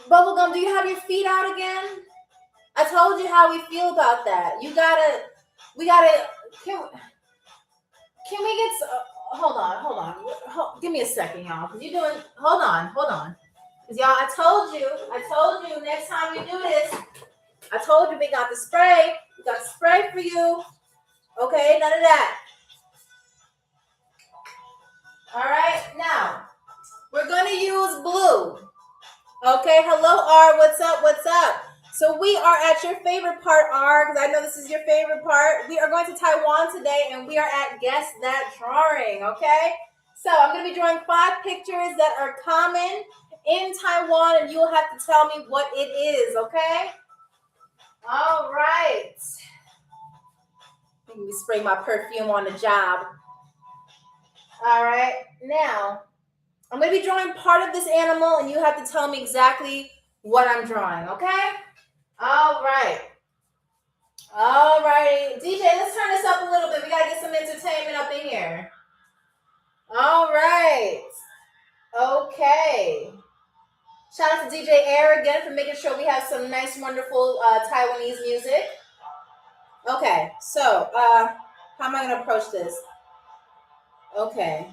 Bubblegum, do you have your feet out again? I told you how we feel about that. Can we get... Hold on. Give me a second, y'all. Hold on. Because y'all, I told you next time we do this, I told you we got the spray. We got the spray for you. Okay, none of that. All right, now, we're going to use blue. Okay, hello, R. What's up? So we are at your favorite part, R, because I know this is your favorite part. We are going to Taiwan today, and we are at Guess That Drawing, okay? So I'm going to be drawing 5 pictures that are common in Taiwan, and you'll have to tell me what it is, okay? All right. Let me spray my perfume on the job. All right, now, I'm going to be drawing part of this animal, and you have to tell me exactly what I'm drawing, okay? All right. DJ, let's turn this up a little bit. We got to get some entertainment up in here. All right. Okay. Shout out to DJ Air again for making sure we have some nice, wonderful Taiwanese music. Okay, so how am I going to approach this? Okay.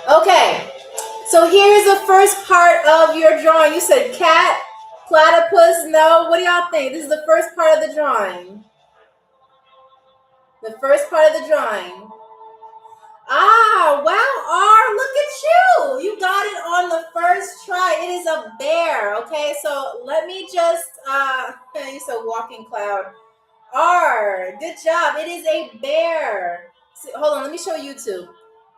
Okay, so here's the first part of your drawing. You said cat, platypus. No, what do y'all think? This is the first part of the drawing. The first part of the drawing. Ah, wow, R, look at you. You got it on the first try. It is a bear, okay? So let me just, you said walking cloud. R, good job. It is a bear. See, hold on, let me show YouTube.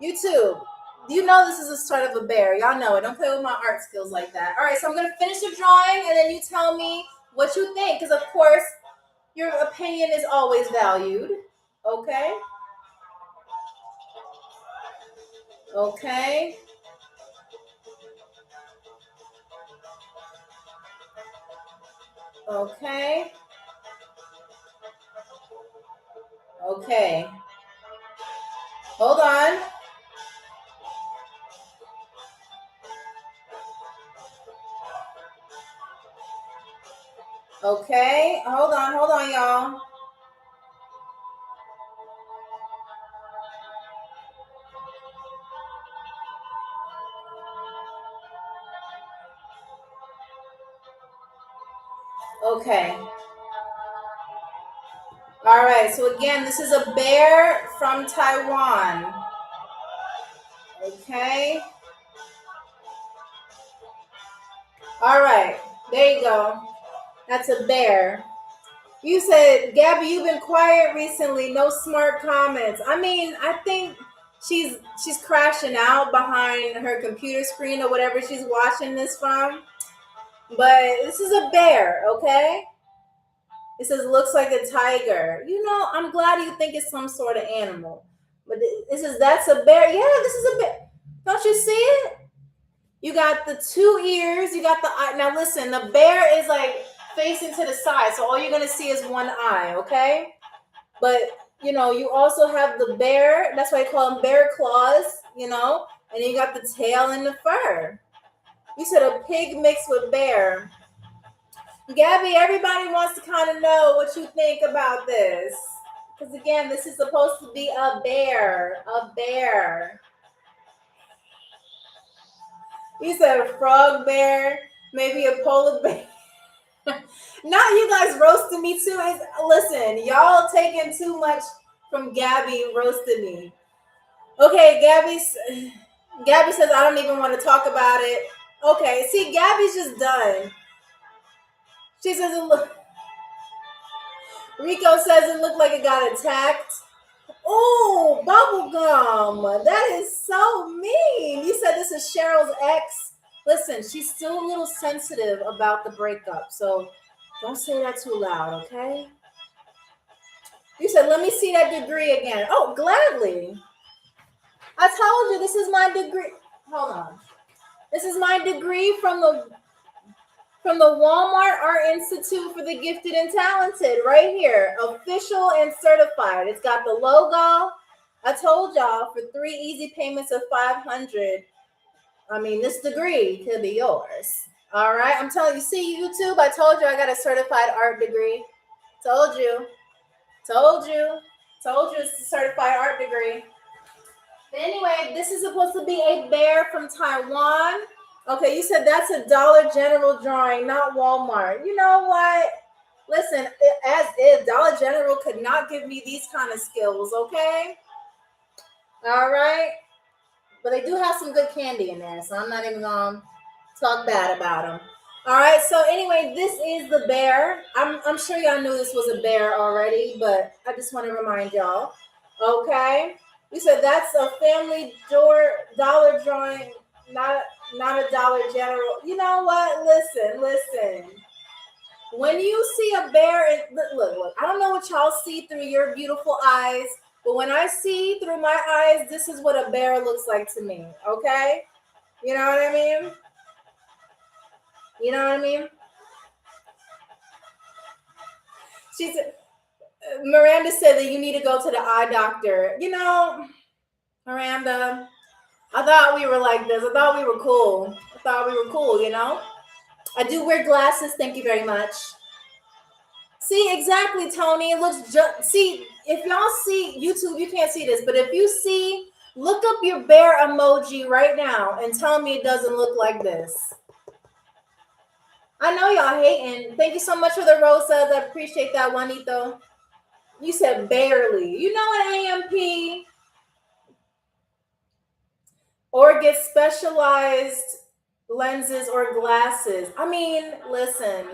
YouTube, You know this is a start of a bear. Y'all know it. Don't play with my art skills like that. All right, so I'm going to finish the drawing, and then you tell me what you think. Because, of course, your opinion is always valued. Okay? Okay. Okay. Okay. Hold on. Okay. Hold on, y'all. Okay. All right. So again, this is a bear from Taiwan. Okay. All right. There you go. That's a bear. You said, Gabby, you've been quiet recently. No smart comments. I mean, I think she's crashing out behind her computer screen or whatever she's watching this from. But this is a bear, okay? It says looks like a tiger. You know, I'm glad you think it's some sort of animal. But this is that's a bear. Yeah, this is a bear. Don't you see it? You got the two ears. You got the eye. Now listen, the bear is like facing to the side, so all you're gonna see is one eye. Okay, but you know you also have the bear. That's why they call them bear claws. You know, and then you got the tail and the fur. You said a pig mixed with bear. Gabby, everybody wants to kind of know what you think about this. Because again, this is supposed to be a bear. A bear. You said a frog bear, maybe a polar bear. Now you guys roasting me too. Listen, y'all taking too much from Gabby roasting me. Okay, Gabby says I don't even want to talk about it. Okay, see, Gabby's just done. She says it look. Rico says it looked like it got attacked. Oh, bubblegum. That is so mean. You said this is Cheryl's ex. Listen, she's still a little sensitive about the breakup, so don't say that too loud, okay? You said, let me see that degree again. Oh, gladly. I told you this is my degree. Hold on. This is my degree from the Walmart Art Institute for the Gifted and Talented, right here, official and certified. It's got the logo. I told y'all for 3 easy payments of $500. I mean, this degree could be yours. All right, I'm telling you. See, YouTube, I told you I got a certified art degree. Told you it's a certified art degree. But anyway, this is supposed to be a bear from Taiwan. Okay, you said that's a Dollar General drawing, not Walmart. You know what? Listen, as if Dollar General could not give me these kind of skills, okay? All right. But they do have some good candy in there, so I'm not even going to talk bad about them. All right, so anyway, this is the bear. I'm sure y'all knew this was a bear already, but I just want to remind y'all. Okay? You said that's a family dollar drawing, not a Dollar General. You know what? Listen. When you see a bear, look, I don't know what y'all see through your beautiful eyes, but when I see through my eyes, this is what a bear looks like to me, okay? You know what I mean? You know what I mean? She said, Miranda said that you need to go to the eye doctor. You know, Miranda, I thought we were like this. I thought we were cool, you know? I do wear glasses. Thank you very much. See, exactly, Tony. It looks just... See, if y'all see YouTube, you can't see this, but if you see, look up your bear emoji right now and tell me it doesn't look like this. I know y'all hating. Thank you so much for the rosas. I appreciate that, Juanito. You said barely. You know what, AMP? Or get specialized lenses or glasses. I mean, listen.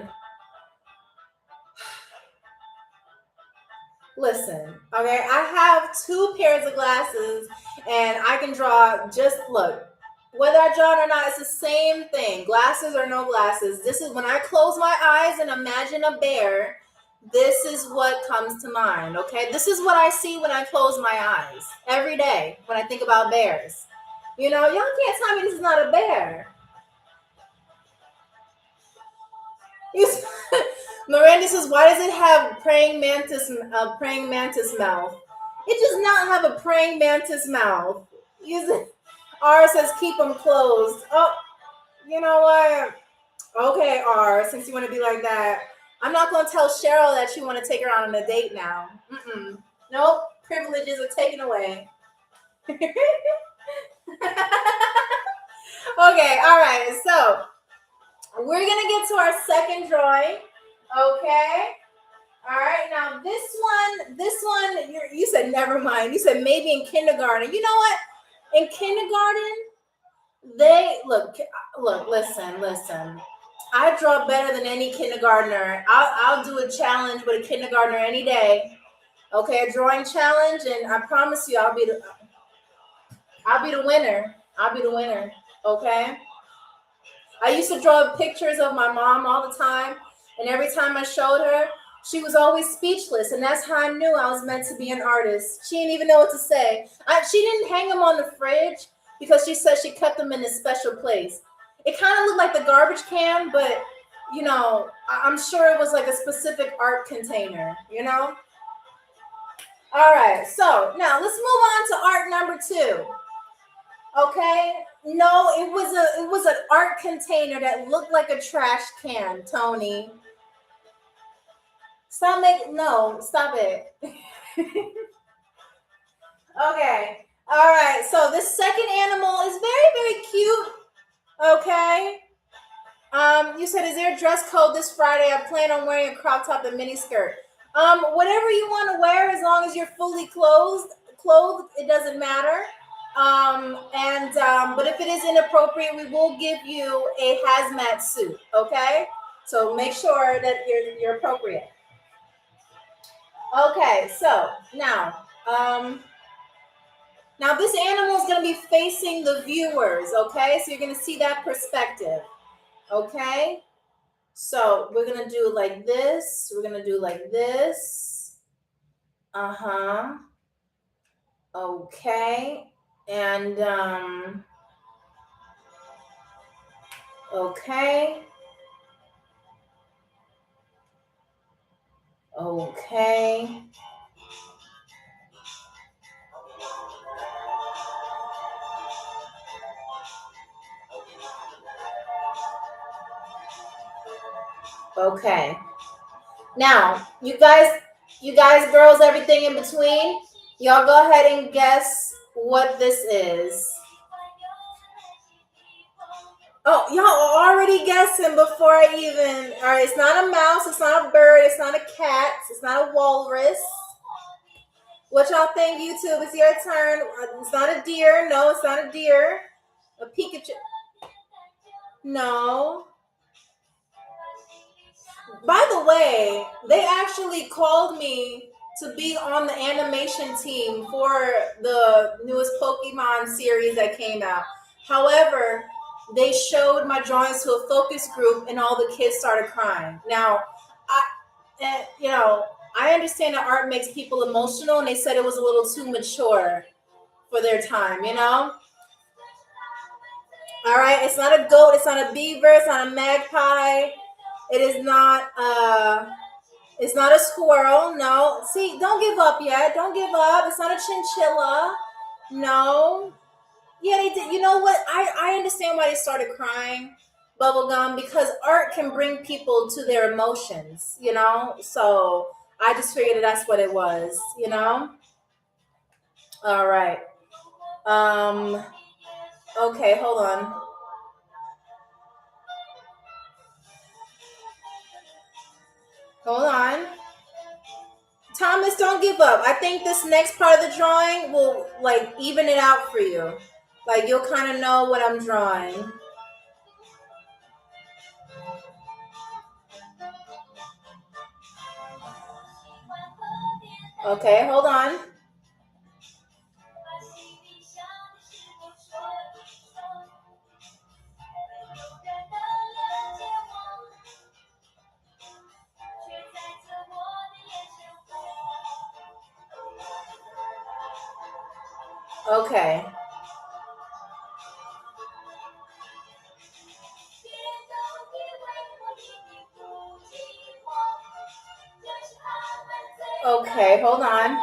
Listen, okay, I have two pairs of glasses and I can draw just look. Whether I draw it or not, it's the same thing. Glasses or no glasses. This is when I close my eyes and imagine a bear, this is what comes to mind, okay? This is what I see when I close my eyes every day when I think about bears. You know, y'all can't tell me this is not a bear. Miranda says, "Why does it have praying mantis mouth? It does not have a praying mantis mouth." R says, "Keep them closed." Oh, you know what? Okay, R. Since you want to be like that, I'm not going to tell Cheryl that you want to take her out on a date now. Nope, privileges are taken away. Okay, all right. So we're gonna get to our second drawing. Okay. All right. Now this one, you said never mind. You said maybe in kindergarten. You know what? In kindergarten, they look. Listen. I draw better than any kindergartner. I'll do a challenge with a kindergartner any day. Okay, a drawing challenge, and I promise you, I'll be the winner. I'll be the winner. Okay. I used to draw pictures of my mom all the time, and every time I showed her, she was always speechless, and that's how I knew I was meant to be an artist. She didn't even know what to say. She didn't hang them on the fridge because she said she kept them in a special place. It kind of looked like the garbage can, but you know, I'm sure it was like a specific art container, you know? All right, so now let's move on to art number 2. Okay? No, it was an art container that looked like a trash can, Tony. Stop it. Okay. All right. So this second animal is very, very cute. Okay. You said, is there a dress code this Friday? I plan on wearing a crop top and mini skirt. Whatever you want to wear, as long as you're fully clothed, it doesn't matter. But if it is inappropriate, we will give you a hazmat suit. Okay. So make sure that you're appropriate. Okay. So now this animal is going to be facing the viewers, okay? So you're going to see that perspective, okay? So we're going to do like this. We're going to do like this. Okay. And, okay. Okay. Okay. Now, you guys, girls, everything in between, y'all go ahead and guess what this is. Oh, y'all are already guessing before I even. All right, it's not a mouse, it's not a bird, it's not a cat, it's not a walrus. What y'all think, YouTube? It's your turn. It's not a deer. No, it's not a deer. A Pikachu. No. By the way, they actually called me to be on the animation team for the newest Pokemon series that came out. However, they showed my drawings to a focus group and all the kids started crying. Now, I understand that art makes people emotional, and they said it was a little too mature for their time, you know? All right, it's not a goat, it's not a beaver, it's not a magpie. It is not it's not a squirrel. No. See, don't give up yet. Don't give up. It's not a chinchilla. No. Yeah, they did. You know what? I understand why they started crying, Bubblegum, because art can bring people to their emotions, you know? So I just figured that's what it was, you know? All right. Okay, hold on. Hold on. Thomas, don't give up. I think this next part of the drawing will like even it out for you. Like you'll kind of know what I'm drawing. Okay, hold on. Okay. Okay, hold on.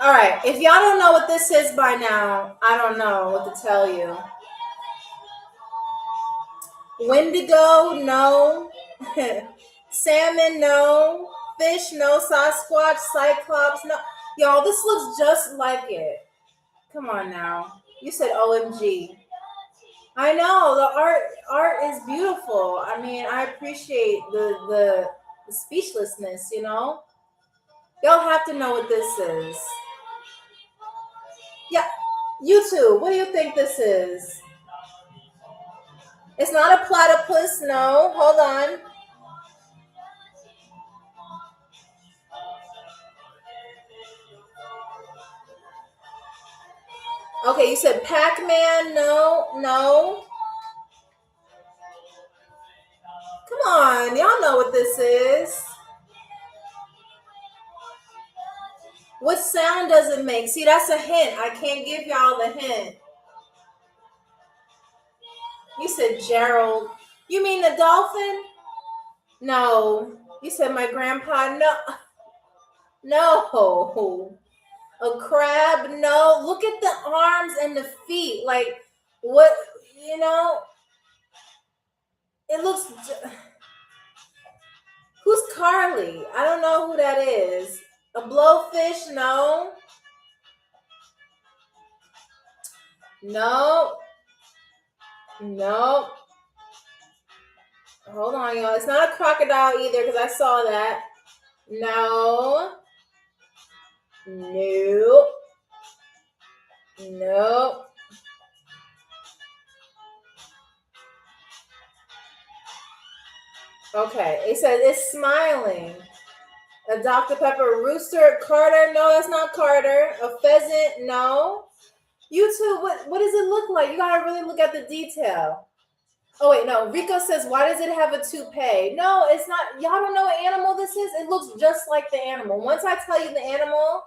All right. If y'all don't know what this is by now, I don't know what to tell you. Wendigo, no. Salmon, no. Fish, no. Sasquatch, Cyclops, no. Y'all, this looks just like it. Come on now. You said OMG. I know the art is beautiful. I mean, I appreciate the speechlessness, you know? Y'all have to know what this is. Yeah, YouTube, what do you think this is? It's not a platypus, no. Hold on. Okay, you said Pac-Man, no. Come on, y'all know what this is. What sound does it make? See, that's a hint. I can't give y'all the hint. You said Gerald. You mean the dolphin? No. You said my grandpa? No. No. A crab? No. Look at the arms and the feet. Like, what, you know? It looks... Who's Carly? I don't know who that is. A blowfish? No. No. Hold on, y'all. It's not a crocodile either because I saw that. No. Okay. It says it's smiling. A Dr. Pepper rooster. Carter? No, that's not Carter. A pheasant? No. YouTube, what does it look like? You gotta really look at the detail. Oh wait, no. Rico says, why does it have a toupee? No, it's not. Y'all don't know what animal this is? It looks just like the animal. Once I tell you the animal,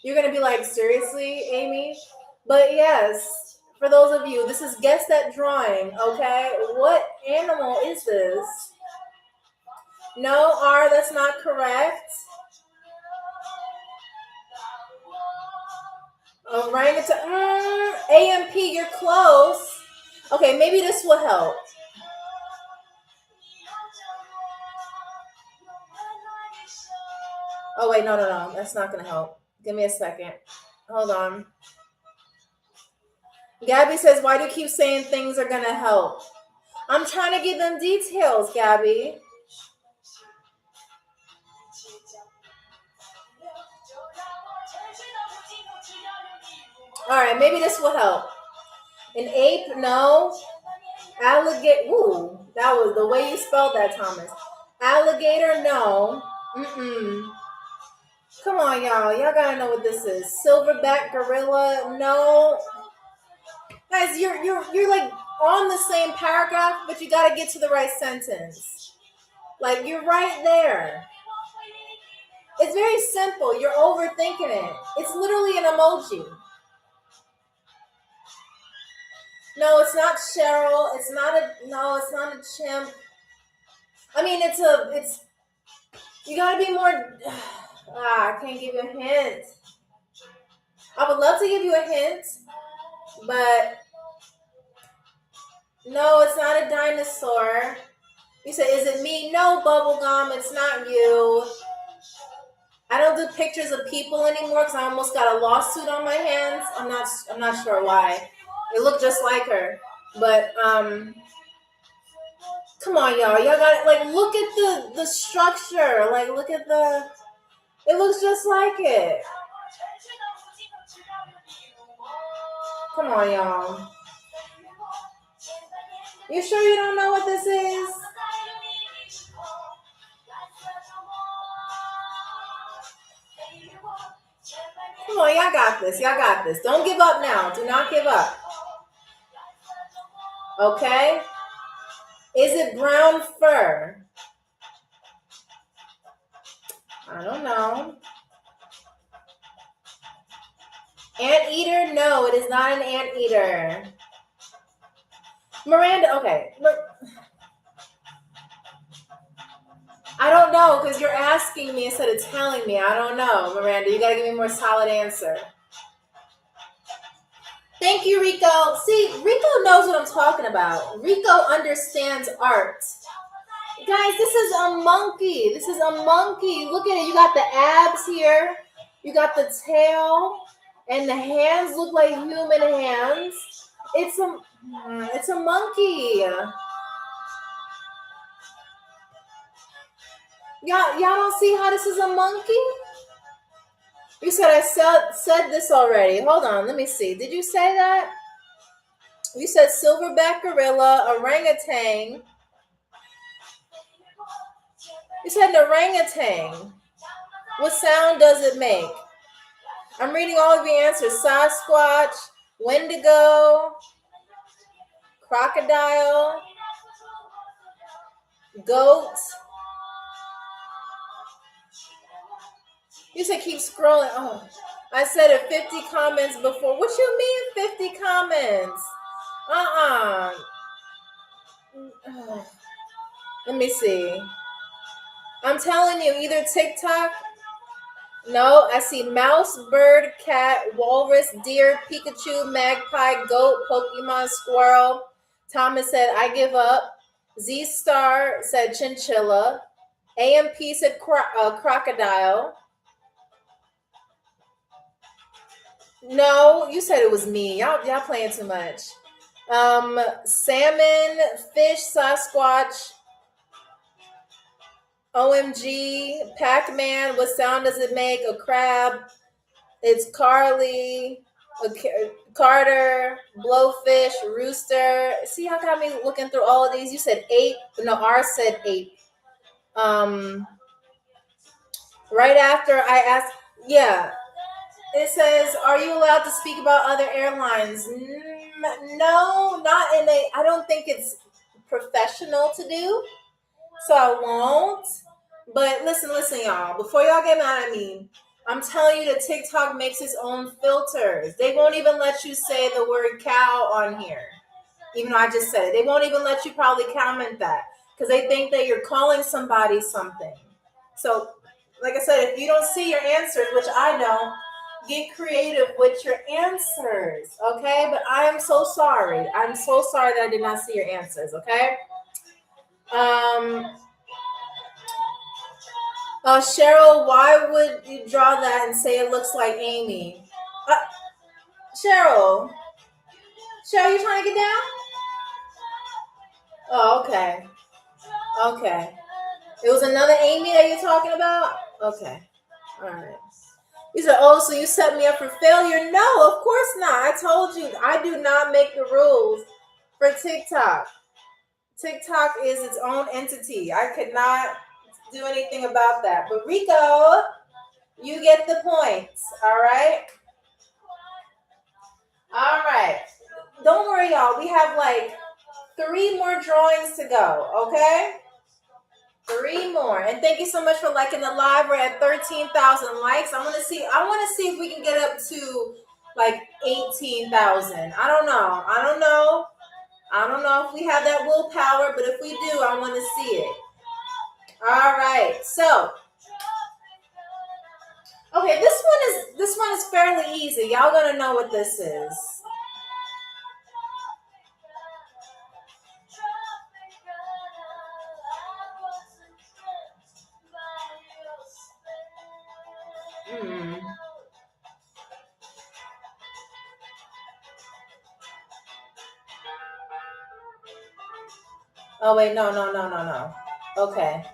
you're gonna be like, seriously, Amy? But yes, for those of you, this is Guess That Drawing, okay? What animal is this? No, R, that's not correct. Orangutan. AMP, you're close. Okay, maybe this will help. Oh, wait, no. That's not going to help. Give me a second. Hold on. Gabby says, why do you keep saying things are going to help? I'm trying to give them details, Gabby. All right, maybe this will help. An ape, no. Alligator, ooh, that was the way you spelled that, Thomas. Alligator, no. Come on, y'all. Y'all gotta know what this is. Silverback gorilla, no. Guys, you're like on the same paragraph, but you gotta get to the right sentence. Like, you're right there. It's very simple. You're overthinking it. It's literally an emoji. No, it's not Cheryl. It's not a chimp. I mean, you gotta be more, I can't give you a hint. I would love to give you a hint, but no, it's not a dinosaur. You said, is it me? No, Bubblegum, it's not you. I don't do pictures of people anymore because I almost got a lawsuit on my hands. I'm not sure why. It looked just like her. But come on, y'all. Y'all got like look at the structure. Like look at it looks just like it. Come on, y'all. You sure you don't know what this is? on, y'all got this. Y'all got this. Don't give up now. Do not give up. Okay? Is it brown fur? I don't know. Anteater? No, it is not an anteater. Miranda, okay. Look. I don't know because you're asking me instead of telling me. I don't know, Miranda. You got to give me a more solid answer. Thank you, Rico. See, Rico knows what I'm talking about. Rico understands art. Guys, this is a monkey. This is a monkey. Look at it. You got the abs here. You got the tail. And the hands look like human hands. It's a monkey. Y'all don't see how this is a monkey? You said I said this already. Hold on, let me see. Did you say that? You said silverback gorilla, orangutan. You said an orangutan. What sound does it make? I'm reading all of the answers. Sasquatch, Wendigo, crocodile, goat. You said keep scrolling. Oh, I said it 50 comments before. What you mean 50 comments? Let me see. I'm telling you, either TikTok. No, I see mouse, bird, cat, walrus, deer, Pikachu, magpie, goat, Pokemon, squirrel. Thomas said, I give up. Z-Star said chinchilla. AMP said crocodile. No, you said it was me. Y'all playing too much. Salmon, fish, Sasquatch, OMG, Pac-Man. What sound does it make? A crab. It's Carly, Carter, blowfish, rooster. See how got me looking through all of these? You said 8. No, R said 8. Right after I asked, yeah. It says, are you allowed to speak about other airlines? No, not in a, I don't think it's professional to do. So I won't. But listen, y'all. Before y'all get mad at me, I'm telling you that TikTok makes its own filters. They won't even let you say the word cow on here. Even though I just said it. They won't even let you probably comment that. Because they think that you're calling somebody something. So, like I said, if you don't see your answers, which I don't, get creative with your answers, okay? But I am so sorry. I'm so sorry that I did not see your answers, okay? Cheryl, why would you draw that and say it looks like Amy? Cheryl, you trying to get down? Oh, okay. Okay. It was another Amy that you're talking about? Okay. All right. You said, oh, so you set me up for failure? No, of course not. I told you, I do not make the rules for TikTok. TikTok is its own entity. I could not do anything about that. But Rico, you get the points. All right? All right. Don't worry, y'all. We have like 3 more drawings to go, okay? 3 more. And thank you so much for liking the live. We're at 13,000 likes. I want to see if we can get up to like 18,000. I don't know if we have that willpower, but if we do, I want to see it. All right. So, okay, this one is fairly easy. Y'all gonna know what this is. Oh wait, no. Okay.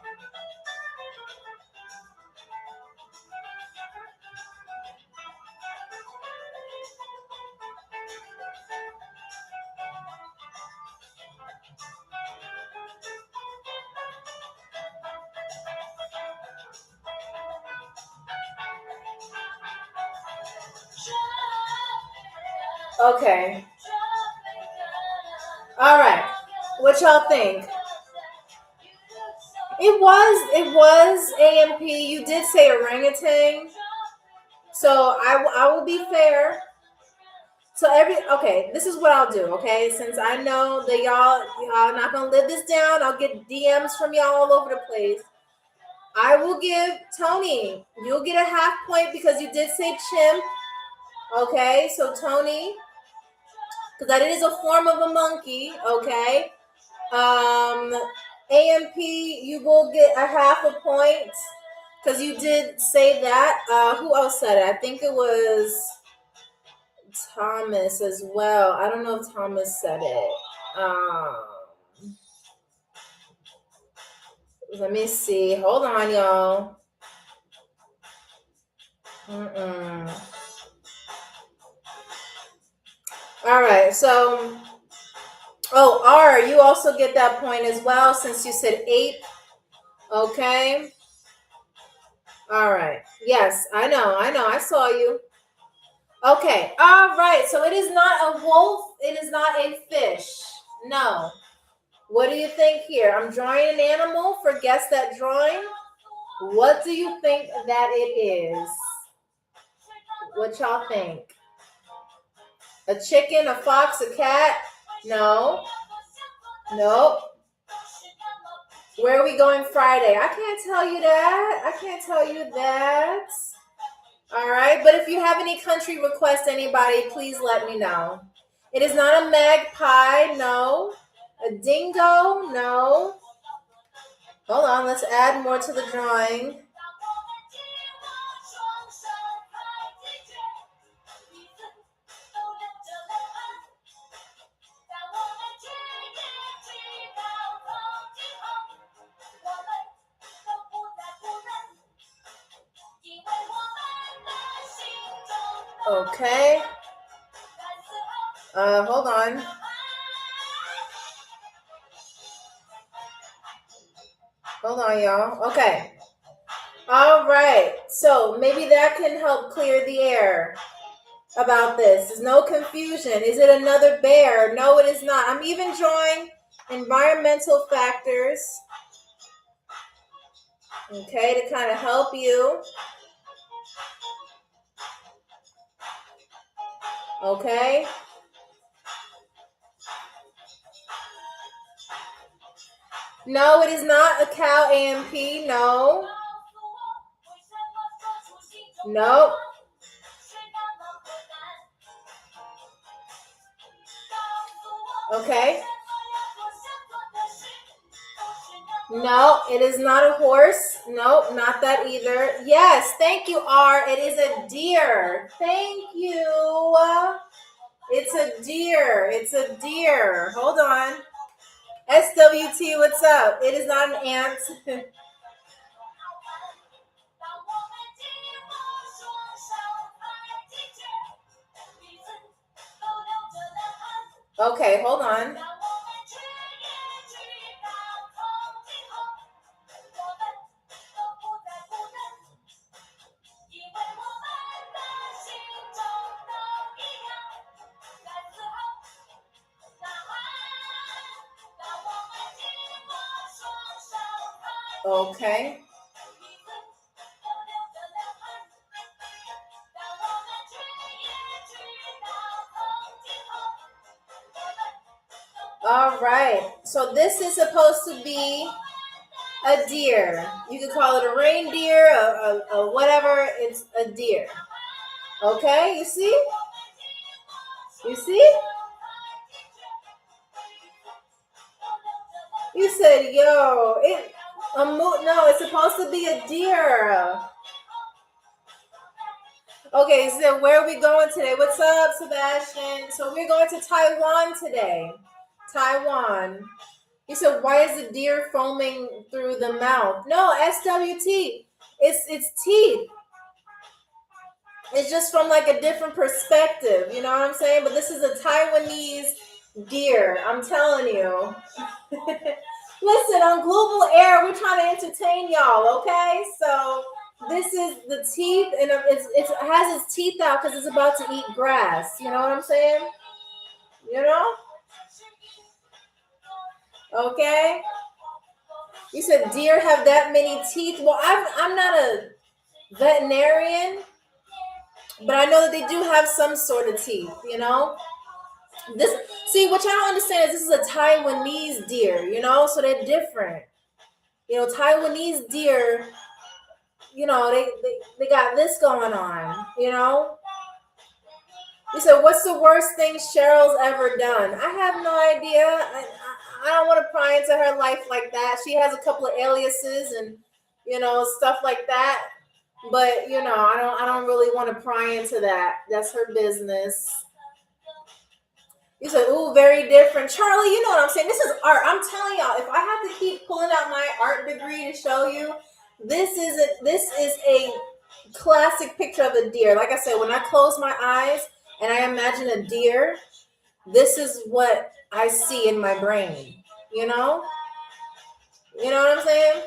Okay. All right. What y'all think? It was AMP. You did say orangutan. So I will be fair. So okay, this is what I'll do, okay? Since I know that y'all not gonna live this down, I'll get DMs from y'all all over the place. I will give Tony, you'll get a half point because you did say chimp. Okay, so Tony, because that is a form of a monkey, okay? AMP, you will get a half a point because you did say that. Who else said it? I think it was Thomas as well. I don't know if Thomas said it. Let me see. Hold on, y'all. All right. So, R, you also get that point as well since you said 8. Okay. All right. Yes, I know. I saw you. Okay. All right. So it is not a wolf. It is not a fish. No. What do you think here? I'm drawing an animal for guess that drawing. What do you think that it is? What y'all think? A chicken, a fox, a cat? No. Nope. Where are we going Friday? I can't tell you that. All right. But if you have any country requests, anybody, please let me know. It is not a magpie. No. A dingo? No. Hold on. Let's add more to the drawing. Okay. Hold on. Hold on, y'all. Okay. All right. So maybe that can help clear the air about this. There's no confusion. Is it another bear? No, it is not. I'm even drawing environmental factors. Okay, to kind of help you. Okay. No, it is not a cow, AMP. No. Nope. Okay. No, it is not a horse. Nope, not that either. Yes, thank you, R. It is a deer. Thank you. It's a deer. It's a deer. Hold on. SWT, what's up? It is not an ant. Okay, hold on. Okay. All right. So this is supposed to be a deer. You could call it a reindeer, a whatever. It's a deer. Okay, you see? You see? You said, yo, no, it's supposed to be a deer. Okay, so where are we going today? What's up, Sebastian? So we're going to Taiwan today. Taiwan. He said, why is the deer foaming through the mouth? No, SWT. It's teeth. It's just from like a different perspective. You know what I'm saying? But this is a Taiwanese deer. I'm telling you. Listen, on Global Air, we're trying to entertain y'all, okay? So This is the teeth, and it has its teeth out because it's about to eat grass. You know what I'm saying? You know? Okay. You said deer have that many teeth. Well, I'm not a veterinarian, but I know that they do have some sort of teeth. You know? This see what y'all don't understand is this is a Taiwanese deer. You know, so they're different. You know, Taiwanese deer. You know, they got this going on. You know. You said, what's the worst thing Cheryl's ever done? I have no idea. I don't want to pry into her life like that. She has a couple of aliases and, you know, stuff like that. But, you know, I don't really want to pry into that. That's her business. You said, ooh, very different. Charlie, you know what I'm saying? This is art. I'm telling y'all, if I have to keep pulling out my art degree to show you, this is a classic picture of a deer. Like I said, when I close my eyes, and I imagine a deer, this is what I see in my brain. You know? You know what I'm saying?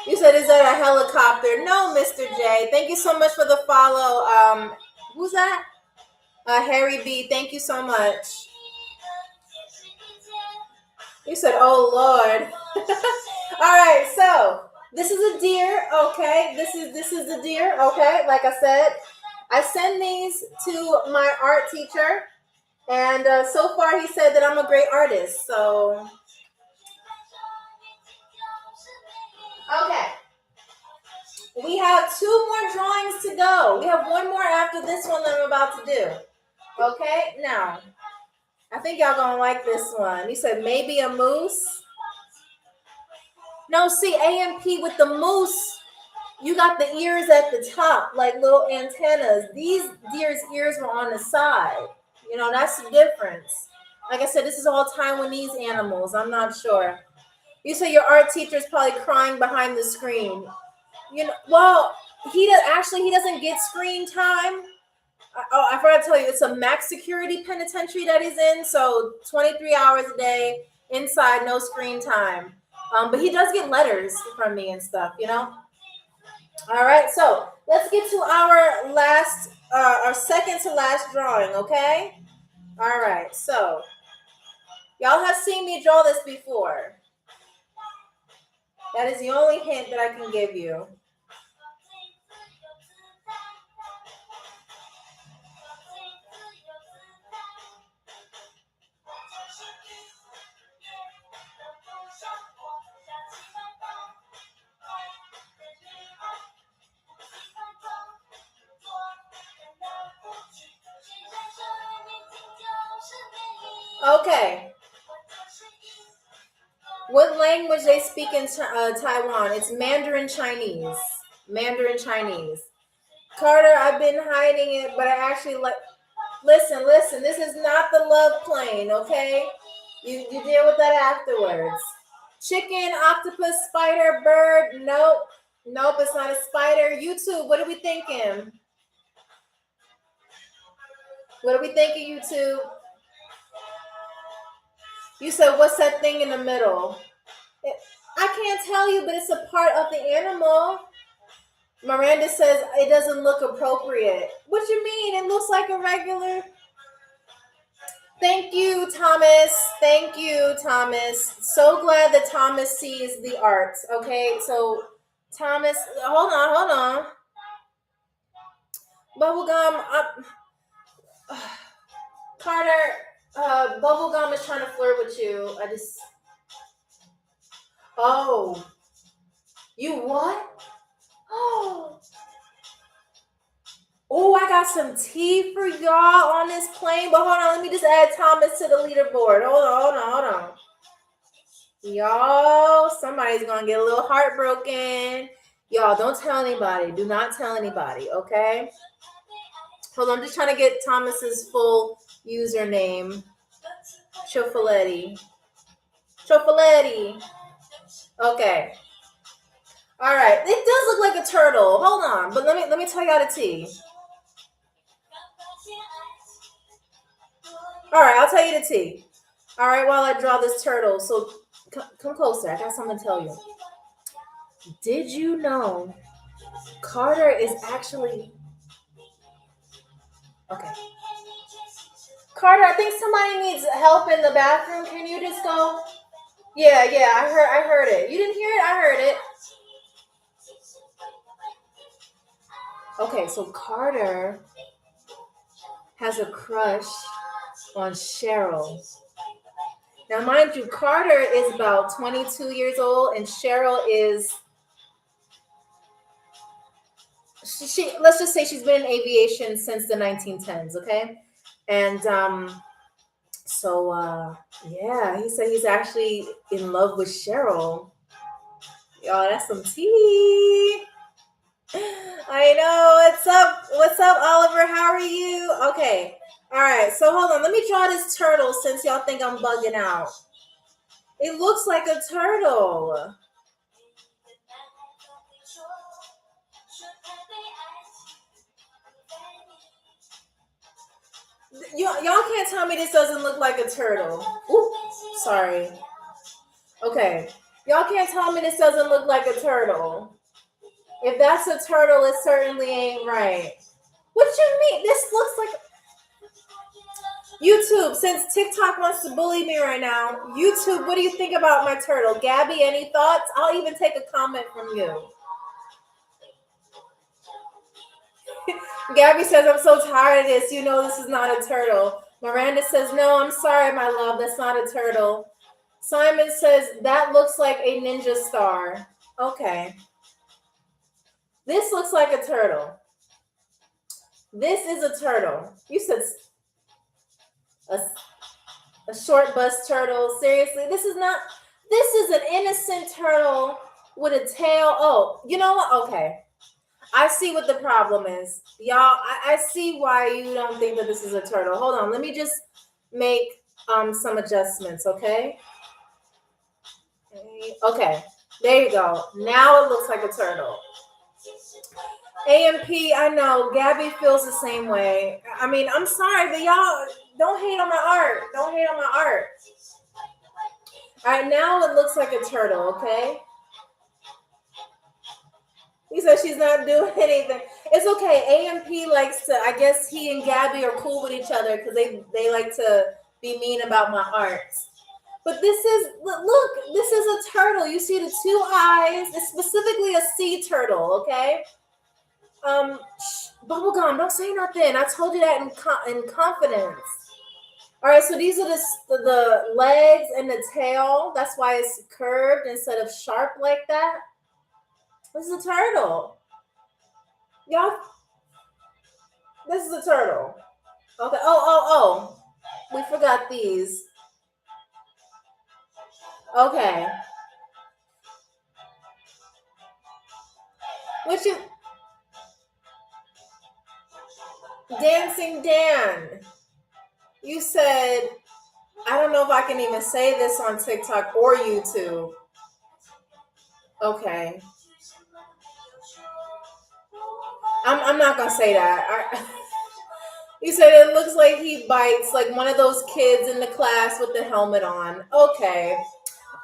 You said, is that a helicopter? No, Mr. J. Thank you so much for the follow. Who's that? Harry B. Thank you so much. You said, oh, Lord. All right, so this is a deer, okay? This is the deer, okay? Like I said, I send these to my art teacher, and so far he said that I'm a great artist. So, okay. We have 2 more drawings to go. We have 1 more after this one that I'm about to do. Okay, now, I think y'all gonna like this one. He said maybe a moose. No, see, AMP with the moose, you got the ears at the top, like little antennas. These deer's ears were on the side. You know, that's the difference. Like I said, this is all Taiwanese animals. I'm not sure. You say your art teacher is probably crying behind the screen. You know, well, he doesn't get screen time. Oh, I forgot to tell you, it's a max security penitentiary that he's in. So 23 hours a day inside, no screen time. But he does get letters from me and stuff, you know. All right, so let's get to our second to last drawing, okay? All right, so y'all have seen me draw this before. That is the only hint that I can give you. Okay. What language they speak in Taiwan? It's Mandarin Chinese. Mandarin Chinese. Carter, I've been hiding it, but I actually like. Listen. This is not the love plane, okay? You deal with that afterwards. Chicken, octopus, spider, bird. Nope, it's not a spider. YouTube, what are we thinking? What are we thinking, YouTube? You said, what's that thing in the middle? I can't tell you, but it's a part of the animal. Miranda says it doesn't look appropriate. What you mean? It looks like a regular. Thank you, Thomas. So glad that Thomas sees the art. Okay, so Thomas, hold on. Bubblegum, Carter, Bubblegum is trying to flirt with you. Oh, you what? Oh, I got some tea for y'all on this plane. But hold on, let me just add Thomas to the leaderboard. Hold on. Y'all, somebody's going to get a little heartbroken. Y'all, don't tell anybody. Do not tell anybody, okay? Hold on, I'm just trying to get Thomas's full username. Chofaletti. Okay. All right. It does look like a turtle. Hold on, but let me tell y'all the tea. All right, I'll tell you the tea. All right, while I draw this turtle. So come closer. I got something to tell you. Did you know Carter is actually okay. Carter, I think somebody needs help in the bathroom. Can you just go? Yeah, I heard it. You didn't hear it? I heard it. Okay, so Carter has a crush on Cheryl. Now, mind you, Carter is about 22 years old, and Cheryl is she. Let's just say she's been in aviation since the 1910s. Okay, and yeah, he said he's actually in love with Cheryl. Y'all, that's some tea. I know. What's up? What's up, Oliver? How are you? Okay. All right. So hold on. Let me draw this turtle since y'all think I'm bugging out. It looks like a turtle. Y'all can't tell me this doesn't look like a turtle. Ooh, sorry. Okay. Y'all can't tell me this doesn't look like a turtle. If that's a turtle, it certainly ain't right. What you mean? This looks like YouTube. Since TikTok wants to bully me right now, YouTube, what do you think about my turtle? Gabby, any thoughts? I'll even take a comment from you. Gabby says, I'm so tired of this. You know this is not a turtle. Miranda says, no, I'm sorry, my love. That's not a turtle. Simon says, that looks like a ninja star. Okay. This looks like a turtle. This is a turtle. You said a short bus turtle. Seriously, this is an innocent turtle with a tail. Oh, you know what? Okay. I see what the problem is. Y'all, I see why you don't think that this is a turtle. Hold on. Let me just make some adjustments, okay? Okay. There you go. Now it looks like a turtle. AMP, I know. Gabby feels the same way. I mean, I'm sorry, but y'all don't hate on my art. Don't hate on my art. All right, now it looks like a turtle, okay? He said she's not doing anything. It's okay. AMP likes to, I guess he and Gabby are cool with each other because they like to be mean about my art. But this is, look, this is a turtle. You see the two eyes. It's specifically a sea turtle, okay? Bubblegum, don't say nothing. I told you that in confidence. All right, so these are the legs and the tail. That's why it's curved instead of sharp like that. This is a turtle. Y'all, this is a turtle. Okay. Oh. We forgot these. Okay. What you... Dancing Dan. You said, I don't know if I can even say this on TikTok or YouTube. Okay. I'm not going to say that. You said it looks like he bites like one of those kids in the class with the helmet on. Okay.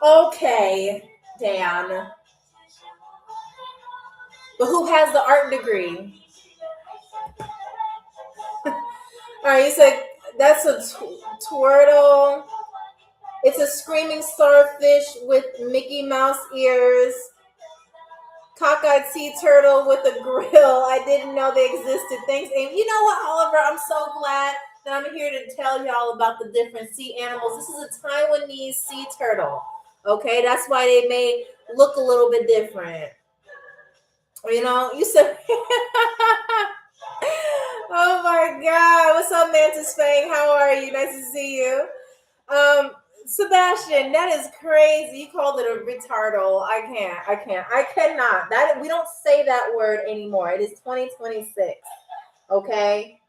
Okay, Dan. But who has the art degree? All right, you said that's a turtle. It's a screaming starfish with Mickey Mouse ears. Cockeyed sea turtle with a grill. I didn't know they existed. Thanks, Amy. You know what, Oliver? I'm so glad that I'm here to tell y'all about the different sea animals. This is a Taiwanese sea turtle. Okay, that's why they may look a little bit different. You know, you said, oh my God. What's up, Mantis Fang? How are you? Nice to see you. Sebastian, that is crazy. You called it a retardal. I cannot. That we don't say that word anymore. It is 2026. Okay.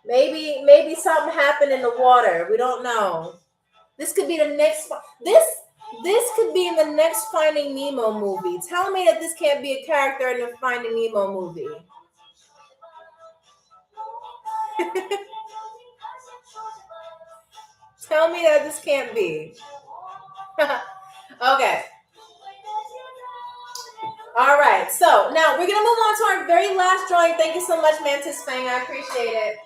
Maybe something happened in the water. We don't know. This could be the next. This could be in the next Finding Nemo movie. Tell me that this can't be a character in the Finding Nemo movie. Tell me that this can't be. Okay. All right, so now we're gonna move on to our very last drawing. Thank you so much, Mantis Fang. I appreciate it.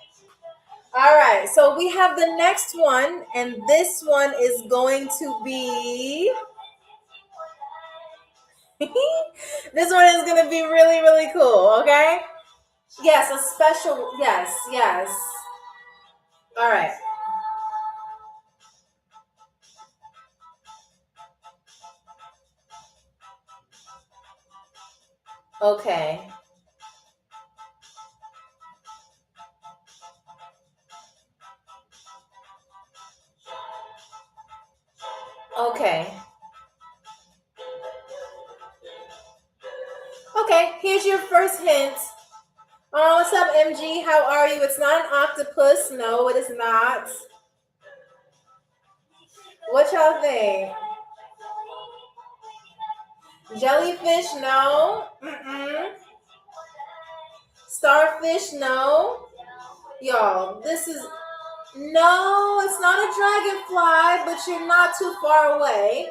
All right, so we have the next one, and this one is going to be. This one is gonna be really, really cool. Okay. Yes, a special. Yes, yes. All right. Okay. Okay. Okay, here's your first hint. Oh, what's up, MG? How are you? It's not an octopus. No, it is not. What y'all think? Jellyfish? No. Mm-mm. Starfish? No. Y'all, this is... No, it's not a dragonfly, but you're not too far away.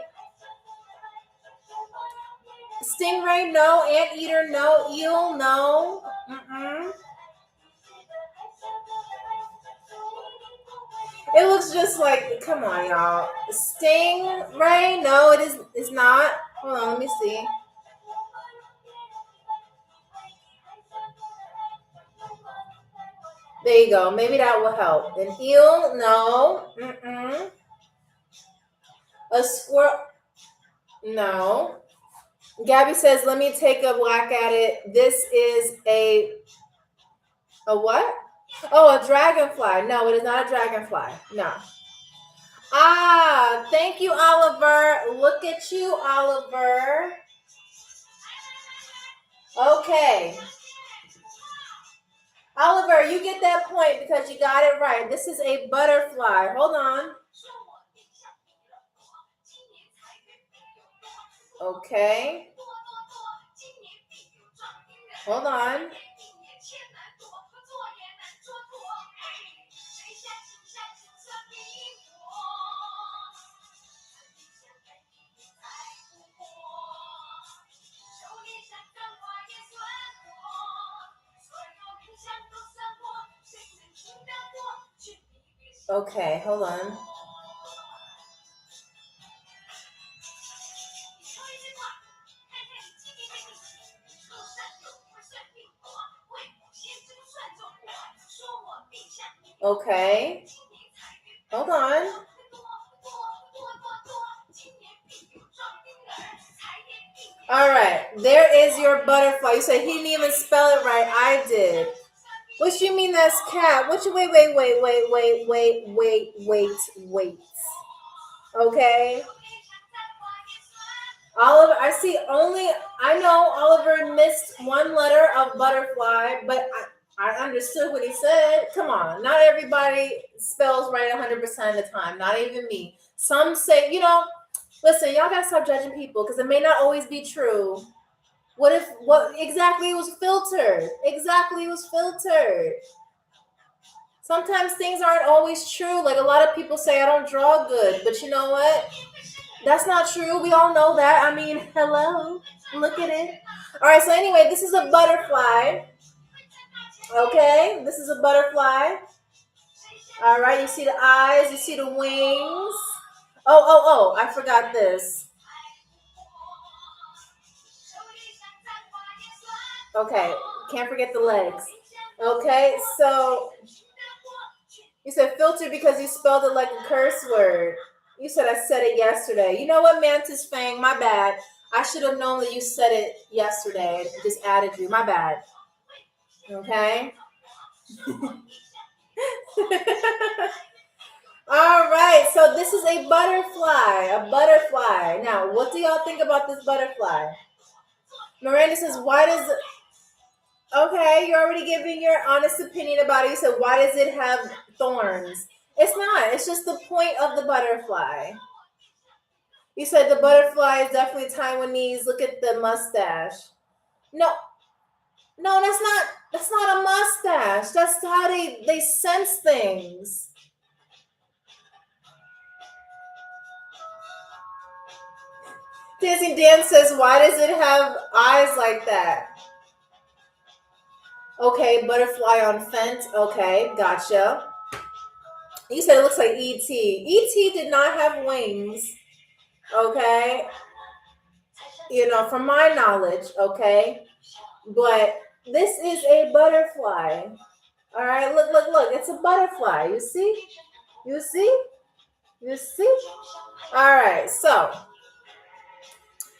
Stingray? No. Anteater? No. Eel? No. Mm-mm. It looks just like, come on, y'all. Stingray? No, it's not. Hold on, let me see. There you go. Maybe that will help. An eel? No. Mm-mm. A squirrel? No. Gabby says, let me take a whack at it. This is a what? Oh, a dragonfly. No, it is not a dragonfly. No. Ah, thank you, Oliver. Look at you, Oliver. Okay. Oliver, you get that point because you got it right. This is a butterfly. Hold on. Okay. Hold on. Okay, hold on. Okay. Hold on. All right. There is your butterfly. You said he didn't even spell it right. I did. What you mean that's cat? What you wait. Okay. Oliver, I know Oliver missed one letter of butterfly, but I understood what he said. Come on. Not everybody spells right 100% of the time. Not even me. Some say, listen, y'all gotta stop judging people because it may not always be true. What exactly was filtered? Exactly was filtered. Sometimes things aren't always true. Like a lot of people say I don't draw good, but you know what? That's not true. We all know that. I mean, hello. Look at it. All right, so anyway, this is a butterfly. Okay, this is a butterfly. All right, you see the eyes, you see the wings. Oh, I forgot this. Okay, can't forget the legs. Okay, so you said filter because you spelled it like a curse word. You said I said it yesterday. You know what, Mantis Fang? My bad. I should have known that you said it yesterday. I just added you. My bad. Okay. All right. So this is a butterfly. A butterfly. Now, what do y'all think about this butterfly? Miranda says, why does it... Okay, you're already giving your honest opinion about it. You said, why does it have thorns? It's not. It's just the point of the butterfly. You said the butterfly is definitely Taiwanese. Look at the mustache. No, that's not a mustache. That's how they sense things. Dancing Dan says, why does it have eyes like that? Okay, butterfly on fence. Okay, gotcha. You said it looks like E.T. E.T. did not have wings. Okay. From my knowledge, okay. But this is a butterfly. All right, look. It's a butterfly. You see? You see? You see? All right, so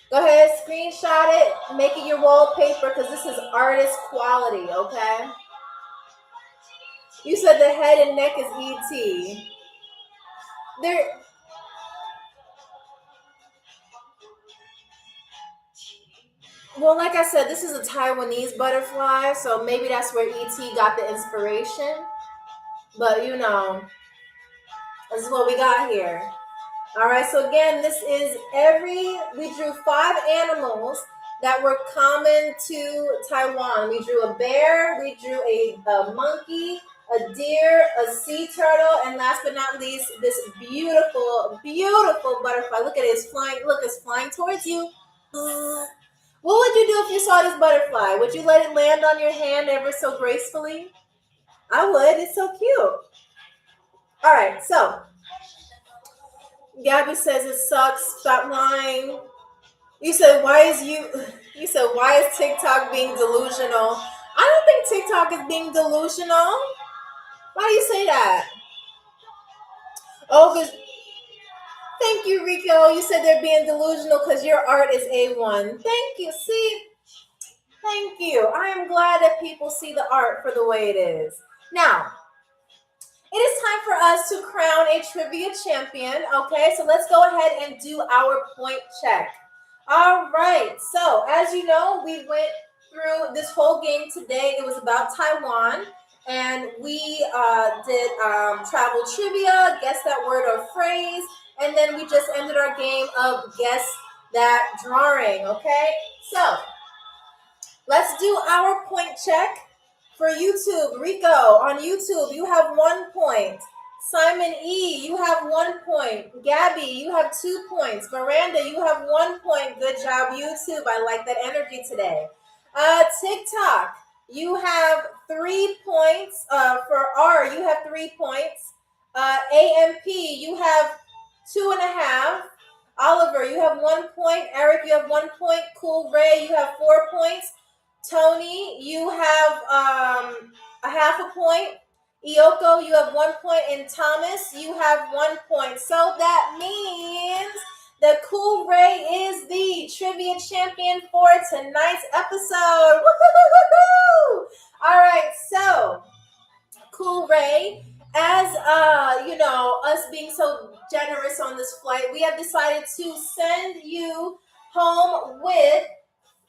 go ahead, screenshot it, make it your wallpaper because this is artist quality, okay? You said the head and neck is ET. Well, like I said, this is a Taiwanese butterfly, so maybe that's where ET got the inspiration. But this is what we got here. All right, so again, we drew 5 animals that were common to Taiwan. We drew a bear, we drew a monkey, a deer, a sea turtle, and last but not least, this beautiful, beautiful butterfly. Look at it, it's flying. Look, it's flying towards you. What would you do if you saw this butterfly? Would you let it land on your hand ever so gracefully? I would. It's so cute. All right, so Gabby says it sucks. Stop lying. You said why is TikTok being delusional? I don't think TikTok is being delusional. Why do you say that? Oh, because thank you, Rico. You said they're being delusional because your art is A1. Thank you. See, thank you. I am glad that people see the art for the way it is. Now, it is time for us to crown a trivia champion. Okay, so let's go ahead and do our point check. All right, so as you know, we went through this whole game today. It was about Taiwan, and we did travel trivia, guess that word or phrase, and then we just ended our game of guess that drawing, okay? So let's do our point check. For YouTube, Rico, on YouTube, you have 1 point. Simon E, you have 1 point. Gabby, you have 2 points. Miranda, you have 1 point. Good job, YouTube. I like that energy today. TikTok, you have 3 points. For R, you have 3 points. AMP, you have 2.5. Oliver, you have 1 point. Eric, you have 1 point. Cool Ray, you have 4 points. Tony, you have a half a point. Ioko, you have 1 point. And Thomas, you have 1 point. So that means that Cool Ray is the trivia champion for tonight's episode. Woo-hoo-hoo-hoo-hoo! All right, so Cool Ray, as us being so generous on this flight, we have decided to send you home with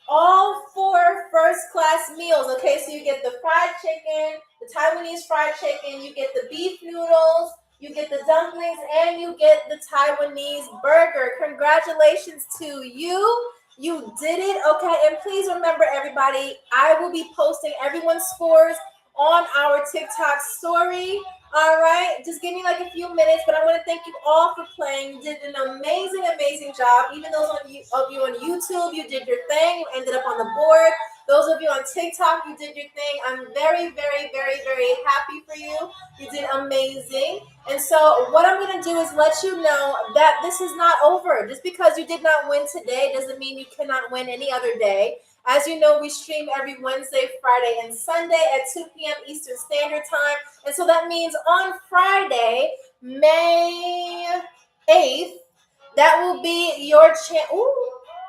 all 4 first-class meals, okay? So you get the fried chicken, the Taiwanese fried chicken, you get the beef noodles, you get the dumplings, and you get the Taiwanese burger. Congratulations to you. You did it, okay? And please remember, everybody, I will be posting everyone's scores on our TikTok story. All right, just give me like a few minutes, but I want to thank you all for playing. You did an amazing, amazing job. Even those of you on YouTube, you did your thing. You ended up on the board. Those of you on TikTok, you did your thing. I'm very, very, very, very happy for you. You did amazing. And so what I'm going to do is let you know that this is not over. Just because you did not win today doesn't mean you cannot win any other day. As you know, we stream every Wednesday, Friday, and Sunday at 2 p.m. Eastern Standard Time. And so that means on Friday, May 8th, that will be your chance.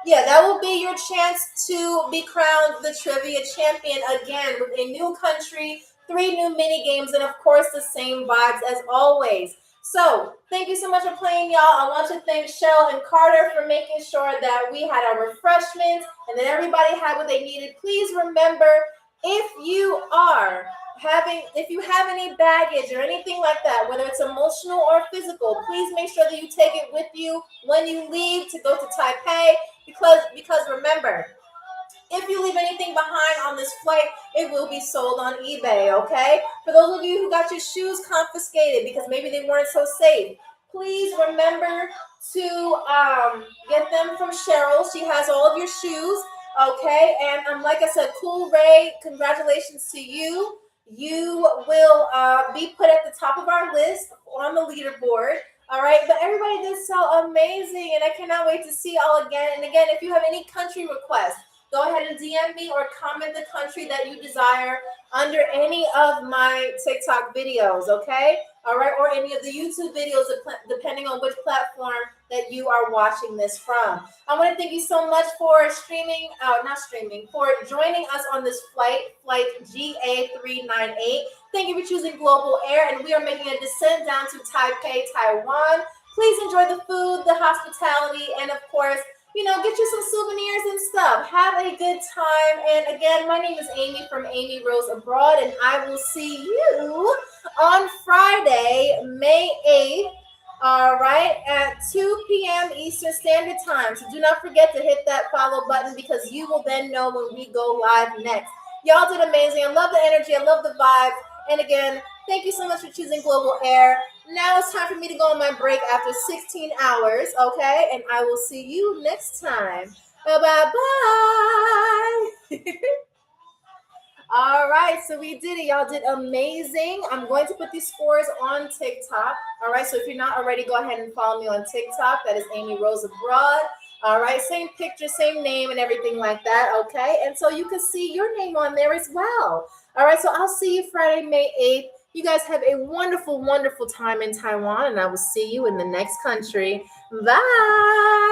That will be your chance to be crowned the trivia champion again with a new country, 3 new mini games, and of course the same vibes as always. So thank you so much for playing, y'all. I want to thank Shell and Carter for making sure that we had our refreshments and that everybody had what they needed. Please remember, if you have any baggage or anything like that, whether it's emotional or physical, please make sure that you take it with you when you leave to go to Taipei, because remember, if you leave anything behind on this flight, it will be sold on eBay, okay? For those of you who got your shoes confiscated because maybe they weren't so safe, please remember to get them from Cheryl. She has all of your shoes. Okay, and like I said, Cool Ray, congratulations to you. You will be put at the top of our list on the leaderboard. All right, but everybody did so amazing, and I cannot wait to see y'all again. And again, if you have any country requests, go ahead and DM me or comment the country that you desire under any of my TikTok videos, okay? All right, or any of the YouTube videos, depending on which platform that you are watching this from. I want to thank you so much for for joining us on this flight GA398. Thank you for choosing Global Air, and we are making a descent down to Taipei, Taiwan. Please enjoy the food, the hospitality, and of course, get you some souvenirs and stuff. Have a good time. And again, my name is Amy from Amy Rose Abroad, and I will see you on Friday, May 8th, all right, at 2 p.m. Eastern Standard Time. So do not forget to hit that follow button because you will then know when we go live next. Y'all did amazing. I love the energy. I love the vibes. And again, thank you so much for choosing Global Air. Now it's time for me to go on my break after 16 hours, okay? And I will see you next time. Bye-bye. All right, so we did it. Y'all did amazing. I'm going to put these scores on TikTok. All right, so if you're not already, go ahead and follow me on TikTok. That is Amy Rose Abroad. All right, same picture, same name, and everything like that, okay? And so you can see your name on there as well. All right, so I'll see you Friday, May 8th. You guys have a wonderful, wonderful time in Taiwan, and I will see you in the next country. Bye.